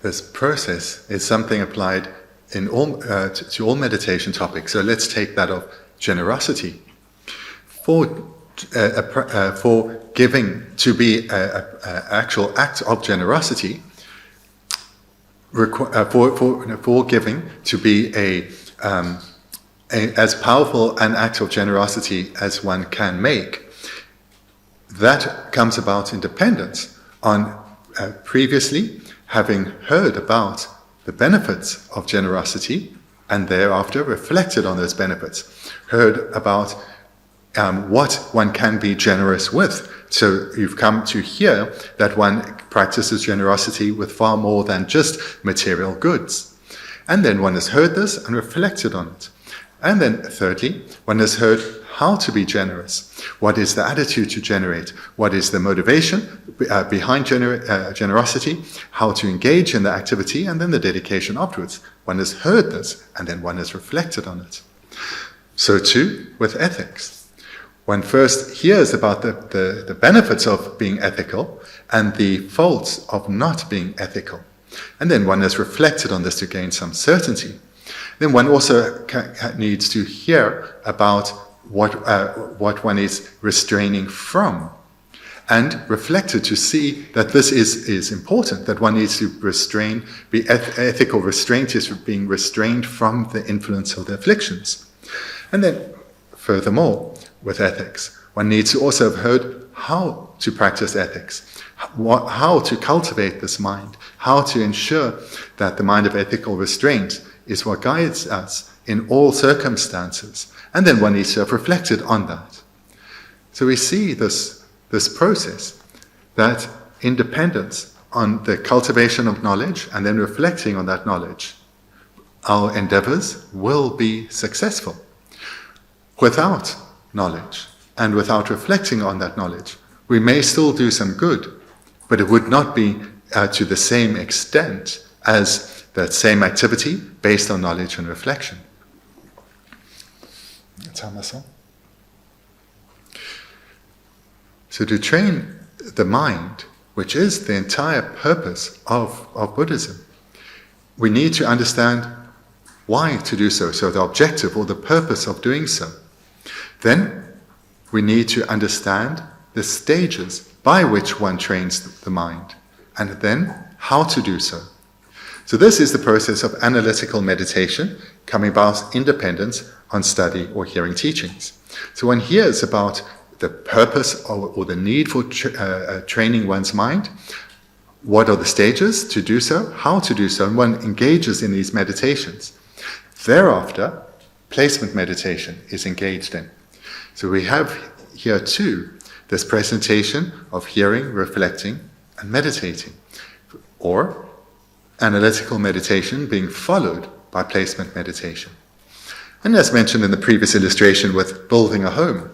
This process is something applied in all, to all meditation topics. So let's take that of generosity. For giving to be an actual act of generosity, for giving to be as powerful an act of generosity as one can make, that comes about in dependence on previously having heard about the benefits of generosity and thereafter reflected on those benefits, heard about what one can be generous with. So you've come to hear that one practices generosity with far more than just material goods. And then one has heard this and reflected on it. And then thirdly, one has heard how to be generous. What is the attitude to generate? What is the motivation behind generosity? How to engage in the activity and then the dedication afterwards. One has heard this and then one has reflected on it. So too with ethics. One first hears about the benefits of being ethical and the faults of not being ethical. And then one has reflected on this to gain some certainty. Then one also needs to hear about what one is restraining from, and reflected to see that this is important, that one needs to restrain, ethical restraint is being restrained from the influence of the afflictions. And then, furthermore, with ethics, one needs to also have heard how to practice ethics, how to cultivate this mind, how to ensure that the mind of ethical restraint is what guides us in all circumstances. And then one needs to have reflected on that. So we see this process, that independence on the cultivation of knowledge and then reflecting on that knowledge, our endeavors will be successful. Without knowledge and without reflecting on that knowledge, we may still do some good, but it would not be to the same extent as that same activity based on knowledge and reflection. So to train the mind, which is the entire purpose of Buddhism, we need to understand why to do so, so the objective or the purpose of doing so. Then we need to understand the stages by which one trains the mind, and then how to do so. So this is the process of analytical meditation, coming about independence on study or hearing teachings. So one hears about the purpose or the need for training one's mind. what are the stages to do so, how to do so, and one engages in these meditations. Thereafter, placement meditation is engaged in. So we have here too this presentation of hearing, reflecting, and meditating, or analytical meditation being followed by placement meditation. And as mentioned in the previous illustration with building a home,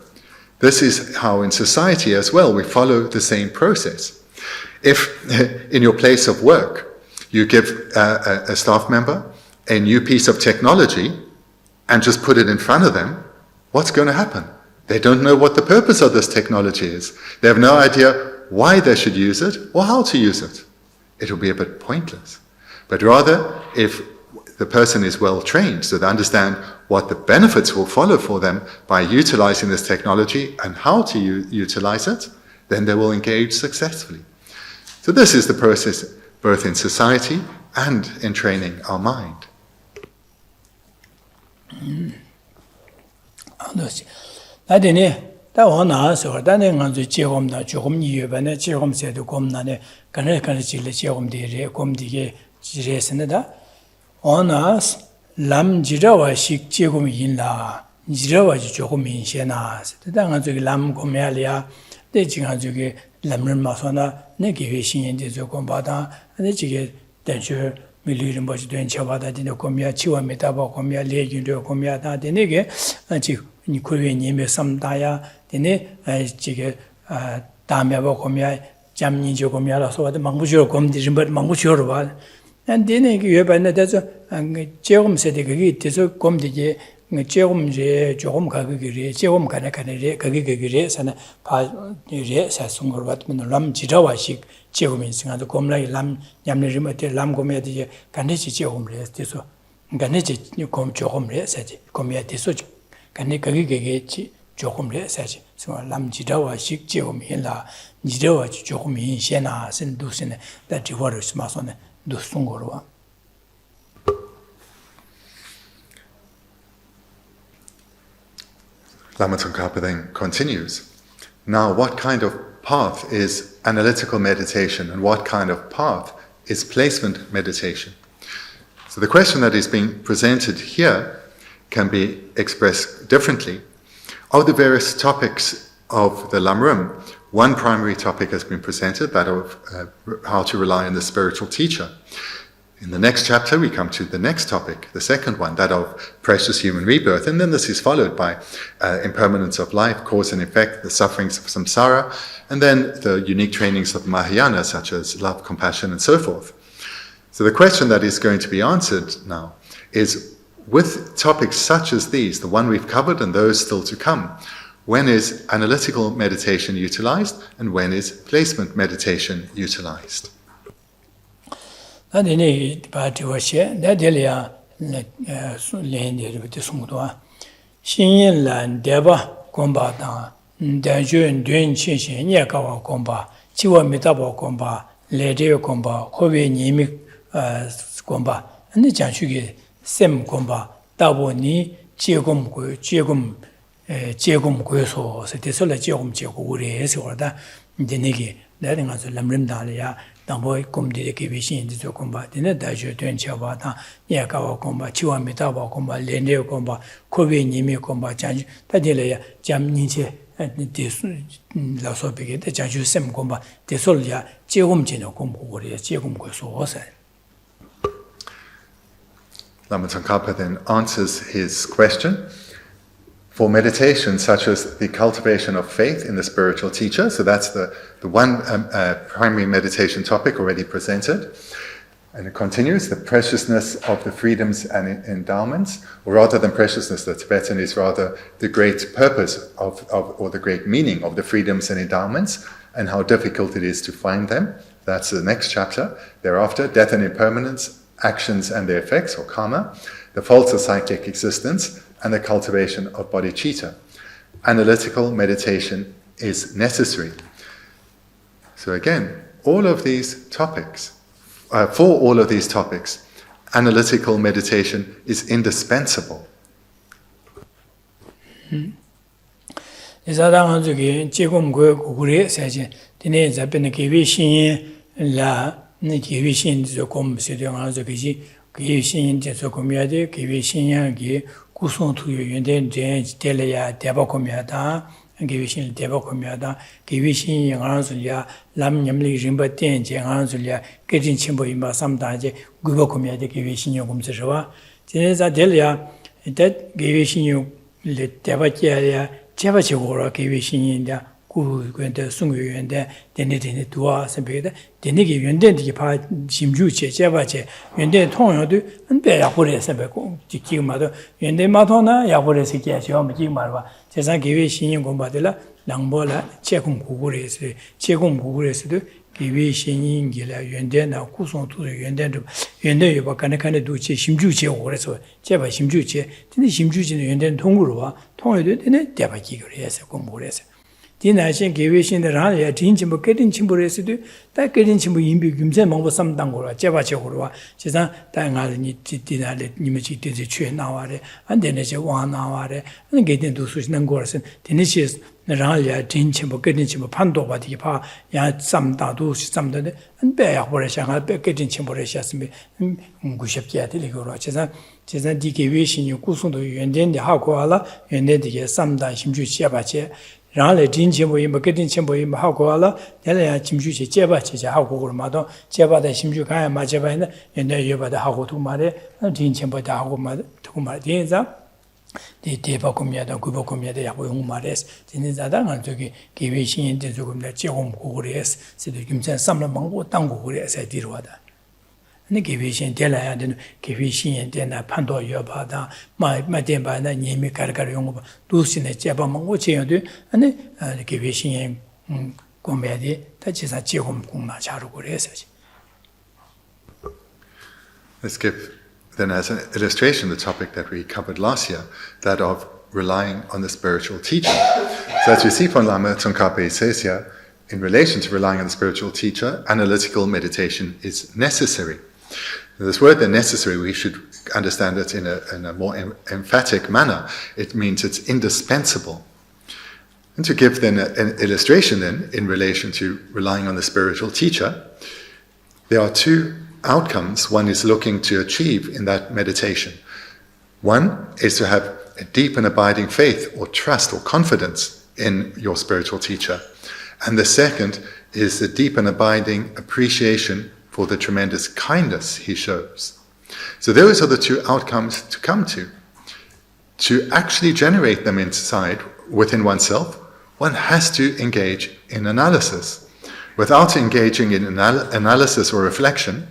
this is how in society as well we follow the same process. If in your place of work you give a staff member a new piece of technology and just put it in front of them, what's going to happen? They don't know what the purpose of this technology is. They have no idea why they should use it or how to use it. It will be a bit pointless. But rather, if the person is well trained, so they understand what the benefits will follow for them by utilizing this technology and how to utilize it, then they will engage successfully. So this is the process both in society and in training our mind. lam jirawa shik jegum yinla jirawa jogum inshena sedanga zogi lam gomyalia de jinga zogi lamrim masona ne gewe shinyen de zogon bada ne jige denju milirin boji den chabada de komya chiwa metaba komya le yinro komya da de nege ji ni kowe nyeme samdaya de ne jige damya komya jamni jogomya la so de mangbujo komdi rimba mangbujo ro ba and then you have another Jom said the come the Jom Jom Kagiri, Jom Kanakane, Kagiri, and Res as Sungur Watman, Lam Jirawashik, Jom is and the Comla Lam Yamri Lam Gomedi, Kanichi Jom Res, this Ganichi, you come Jom Res, Comia Tisuch, Kanakagi, Jom Res, so Lam Jirawashik, Jom Hilla, Jirawa Jom in Shena, and Dusin, that you were smart on. Lama Tsongkhapa then continues. Now, what kind of path is analytical meditation and what kind of path is placement meditation? So the question that is being presented here can be expressed differently. Of the various topics of the Lamrim, one primary topic has been presented, that of how to rely on the spiritual teacher. In the next chapter, we come to the next topic, the second one, that of precious human rebirth. And then this is followed by impermanence of life, cause and effect, the sufferings of samsara, and then the unique trainings of Mahayana, such as love, compassion, and so forth. So the question that is going to be answered now is, with topics such as these, the one we've covered and those still to come, when is analytical meditation utilized and when is placement meditation utilized? 제금 고여서 세대설에 제금 제고 우리에서 orada 되네게 내가 저 람림 달이야 담보 꿈디게 비신이 조금 봐 되네 다저 된 쳐봐다 얘가 공부 치와미다 봐 공부 렌데 공부 코베님이 공부 자주 다들이야 잠니체 대수 라소비게 자주 셈 공부 대설이야 제금 지는 공부 우리 제금 고여서 어서 Lama Tsongkhapa then answers his question. For meditation, such as the cultivation of faith in the spiritual teacher, so that's the one primary meditation topic already presented. And it continues, the preciousness of the freedoms and endowments, or rather than preciousness, the Tibetan is rather the great purpose of or the great meaning of the freedoms and endowments, and how difficult it is to find them. That's the next chapter. Thereafter, death and impermanence, actions and their effects, or karma, the faults of cyclic existence, and the cultivation of bodhicitta. Analytical meditation is necessary. So again, all of these topics, for all of these topics, analytical meditation is indispensable. la Gewe Shin Zokom Sidong Zoki, Gewe Shin Zokomiade, Gewe Shin Kuson to Yunden, Telea, Debacomiata, and Gewe Shin Debacomiata, Gewe Shin Yanzulia, Lam Yamli Rimba Ten, Janzulia, getting Chimbo Imba sometimes, Gubacomiade, Gewe Shin Yogum Sejawa, Teneza Delia, that Gewe Shin you let Debakia, Chevachora, Gewe Shin India. Gwende Sungu Yuende, Deni Dua, Sempeda, Denigi Yunden, Pa Jimjuche, Javache, Yunden Tongu, and Beapore Sebeco, Jimado, Yende Matona, Yapore Sikiashom, Jimarva, Chesan Givi Shin Gombatella, Langbola, Checum Kugures, Checum Kugures, Givi Shin Gila, Yunden, Kuson to the Yunden, Yende Bakana do Shimjuche or so, Java Shimjuche, Tini Shimjuche, Yunden Tongurua, Tongu, and Devaki, yes, Gomores. Dinashin Gavation the Rania, Tinchimbo getting Chimboresid, that getting Chimbo Imbi Gimzem over some Dangora, Javachorua, Chesa, Dangali Dina, Nimachi did the train hour, and then it's a 1 hour, and getting to Susnangorson, Tinicius, the Ralia, Tinchimbo, getting Chimbo Pando, but he pa, ya some Dadu, some and Bear, where I getting Chimboresias, Gushapia, Telegora, Chesa, Degavation, you Kusundo, and then the Hakoala, and then the some Dashim Shabache. Rale Jinchimbo in Bucketing Chimbo in Hakoala, Delia Chimjuchi Jeba, Hako Mado, Jeba the Shimjuka, Majavana, and there you by the Hako to Mare, and Jinchimbo the Hako to Martinza, the Tepacomia, the Gubocomia, the Yahumares, Tinizadang, and to give in the Zugum, the Chehom Gures, said the Gimson, some among Tango Gures, I did water. And the Givishin Della and Givishin and then a Pando Yobada, my Demba and Yemi Kargarium, Lucin, Jabam, what you do, and the Givishin Gomedi, that is a Chihom Kumacharu research. Let's give then as an illustration the topic that we covered last year, that of relying on the spiritual teacher. So as we see from Lama Tsongkhapa says here, in relation to relying on the spiritual teacher, analytical meditation is necessary. This word "then" necessary, we should understand it in a more emphatic manner. It means it's indispensable. And to give then an illustration then in relation to relying on the spiritual teacher, there are two outcomes one is looking to achieve in that meditation. One is to have a deep and abiding faith or trust or confidence in your spiritual teacher. And the second is the deep and abiding appreciation for the tremendous kindness he shows. So those are the two outcomes to come to. To actually generate them inside, within oneself, one has to engage in analysis. Without engaging in analysis or reflection,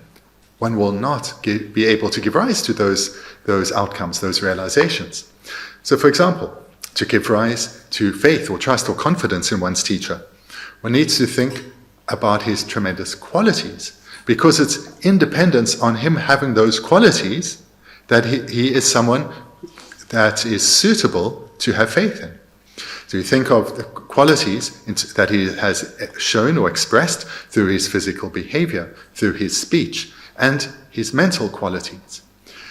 one will not be able to give rise to those outcomes, those realizations. So for example, to give rise to faith or trust or confidence in one's teacher, one needs to think about his tremendous qualities, because it's independence on him having those qualities that he is someone that is suitable to have faith in. So you think of the qualities that he has shown or expressed through his physical behavior, through his speech, and his mental qualities.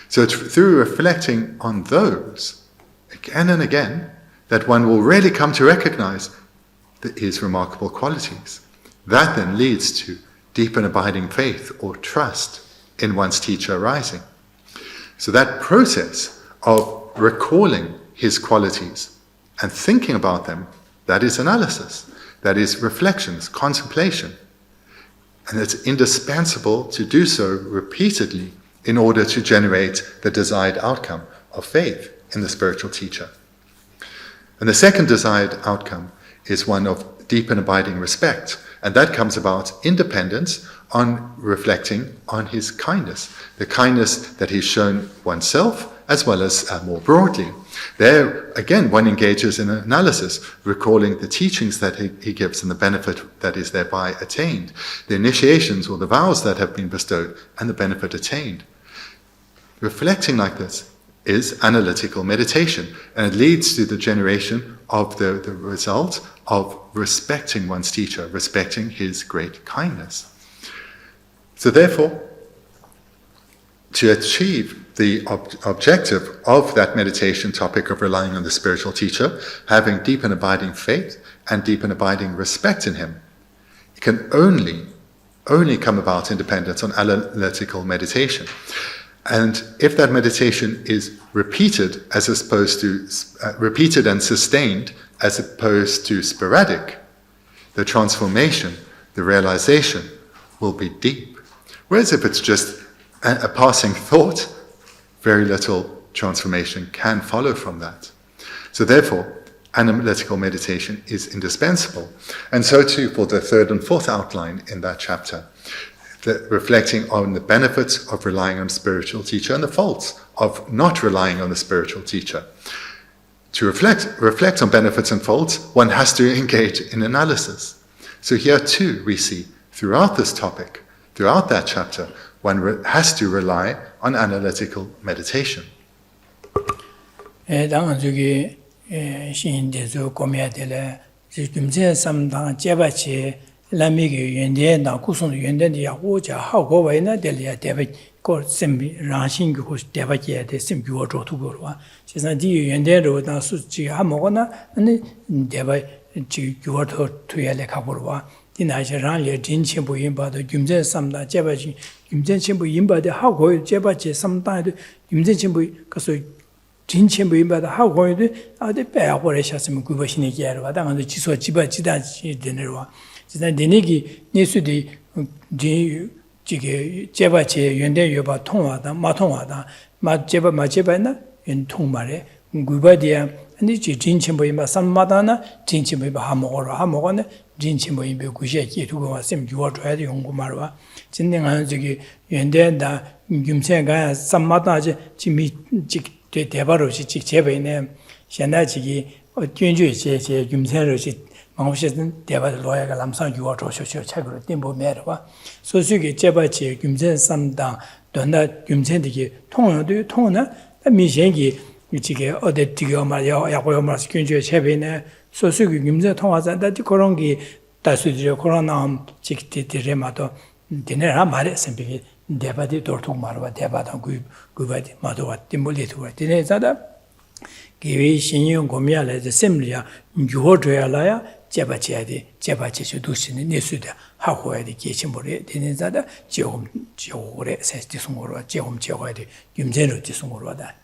So through reflecting on those again and again, that one will really come to recognize his remarkable qualities. That then leads to deep and abiding faith or trust in one's teacher arising. So that process of recalling his qualities and thinking about them, that is analysis, that is reflections, contemplation. And it's indispensable to do so repeatedly in order to generate the desired outcome of faith in the spiritual teacher. And the second desired outcome is one of deep and abiding respect. And that comes about in dependence on reflecting on his kindness, the kindness that he's shown oneself as well as more broadly. There, again, one engages in analysis, recalling the teachings that he gives and the benefit that is thereby attained, the initiations or the vows that have been bestowed and the benefit attained. Reflecting like this is analytical meditation, and it leads to the generation of the result of respecting one's teacher, respecting his great kindness. So therefore, to achieve the objective of that meditation topic of relying on the spiritual teacher, having deep and abiding faith and deep and abiding respect in him, it can only only come about in dependence on analytical meditation. And if that meditation is repeated as opposed to repeated and sustained as opposed to sporadic, the transformation, the realization will be deep. Whereas if it's just a passing thought, very little transformation can follow from that. So therefore, analytical meditation is indispensable. And so too for the third and fourth outline in that chapter, reflecting on the benefits of relying on a spiritual teacher and the faults of not relying on a spiritual teacher. To reflect on benefits and faults, one has to engage in analysis. So here too we see, throughout this topic, throughout that chapter, one has to rely on analytical meditation. 신인데서 고미야들 지금제 삼당 제바치 라미게 연대 나 구송 연대디 야고자 하고 와이나 될야 대바 고 심비 라신고 대바게 대 심비고 조투고와 세상디 연대로 나 수지 하모거나 아니 대바 지 교도 투야래 가보러와 디나시랑레 진치부 임바도 김제 삼다 제바지 김제 친부 임바데 하고 제바치 삼다도 김제 친부 가서 진천부 임바도 하고 있는데 아데 배워를 하셨으면 그것이니 기야로 와당한테 지소 지바지다지 되네로 진짜 내내기 예수디 지게 제바체 연대 여바 통화다 마통화다 마제바 마제바나 연 통말에 구바디야 아니 진천부 임바 삼마다나 진천부 임바 하모거네 진천부 임바 구셰기 두고 왔으면 주어줘야 돼 연구 말와 진행하는 저기 연대다 김세가 삼마다지 지미 대바로시 직 제베네 현대지기 견주제 김세로시 망고시든 대바를 로야가 남상 유어 조쇼쇼 책으로 띵보 매러와 소수기 제바지 김세 삼당 donda gyumtsendiki 통어도 통어나 미생기 이지게 어디 디가 말이야 야고요 말스 근처에 제베네 소수기 김세 통화자다 그런 게 다수들이 코로나 직티들에마도 디네라 말에 선비기 대바디 도통 말과 대바다 그바디 마도와 띠몰리도 디네자다 기회 신용 고미야레 셈리야 유어줘야라야 제바지야디 제바지주 두시는 예수다 하고야디 계심보레 디네자다 지오레 세스티송으로 지오야디 김제로 지송으로다.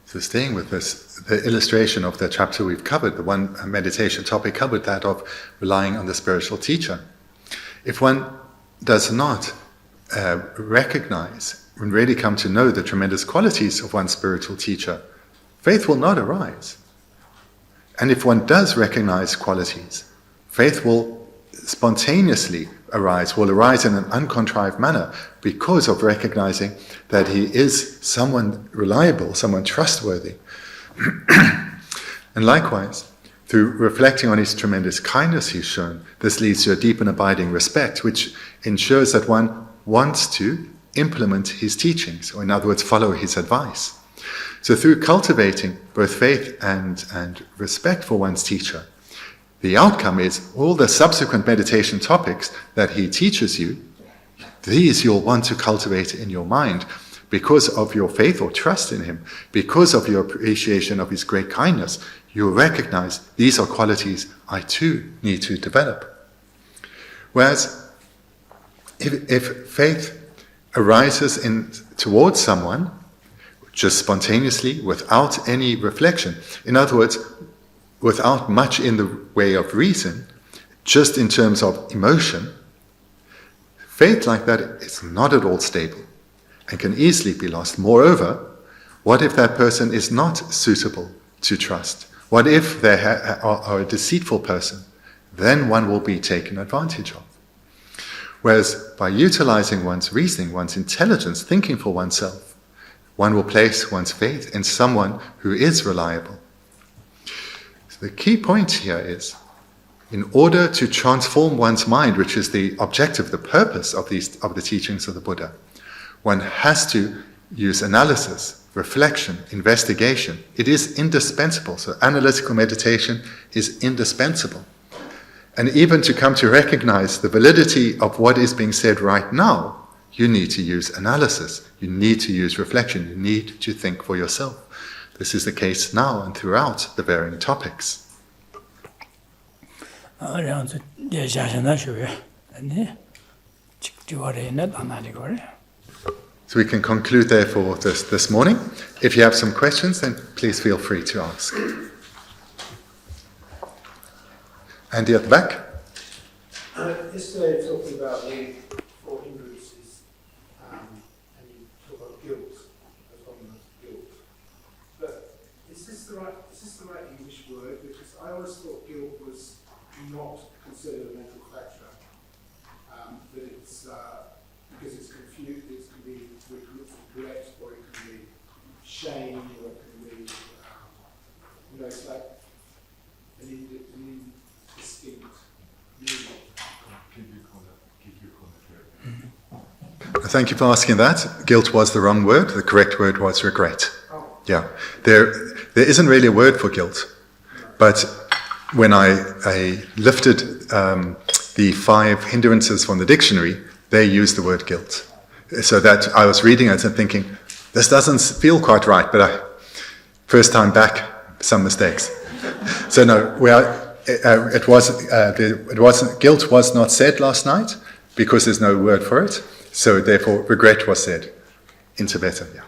So staying with this, the illustration of the chapter we've covered, the one meditation topic covered, that of relying on the spiritual teacher. If one does not recognize and really come to know the tremendous qualities of one's spiritual teacher, faith will not arise. And if one does recognize qualities, faith will spontaneously will arise in an uncontrived manner because of recognizing that he is someone reliable, someone trustworthy. And likewise, through reflecting on his tremendous kindness he's shown, this leads to a deep and abiding respect, which ensures that one wants to implement his teachings, or in other words, follow his advice. So through cultivating both faith and respect for one's teacher, the outcome is all the subsequent meditation topics that he teaches you, these you'll want to cultivate in your mind because of your faith or trust in him, because of your appreciation of his great kindness. You'll recognize these are qualities I too need to develop. Whereas if faith arises towards someone just spontaneously without any reflection, in other words, without much in the way of reason, just in terms of emotion, faith like that is not at all stable and can easily be lost. Moreover, what if that person is not suitable to trust? What if they are a deceitful person? Then one will be taken advantage of. Whereas by utilizing one's reasoning, one's intelligence, thinking for oneself, one will place one's faith in someone who is reliable. The key point here is, in order to transform one's mind, which is the objective, the purpose of the teachings of the Buddha, one has to use analysis, reflection, investigation. It is indispensable. So analytical meditation is indispensable. And even to come to recognize the validity of what is being said right now, you need to use analysis. You need to use reflection. You need to think for yourself. This is the case now and throughout the varying topics. So we can conclude there for this morning. If you have some questions, then please feel free to ask. Andy at the back. Yesterday you talked about the four hindrances, and you talk about guilt, as one of guilt. But is this the right English word? Because I always thought guilt was not considered a mental factor. That it's because it's confused. It can be regret, or it can be shame, or it can be it's like an indistinct meaning. Thank you for asking that. Guilt was the wrong word. The correct word was regret. Yeah, there isn't really a word for guilt. But when I lifted the 5 hindrances from the dictionary, they used the word guilt. So that I was reading it and thinking, this doesn't feel quite right. But first time back, some mistakes. So no, guilt was not said last night because there's no word for it. So therefore, regret was said in Tibetan. Yeah.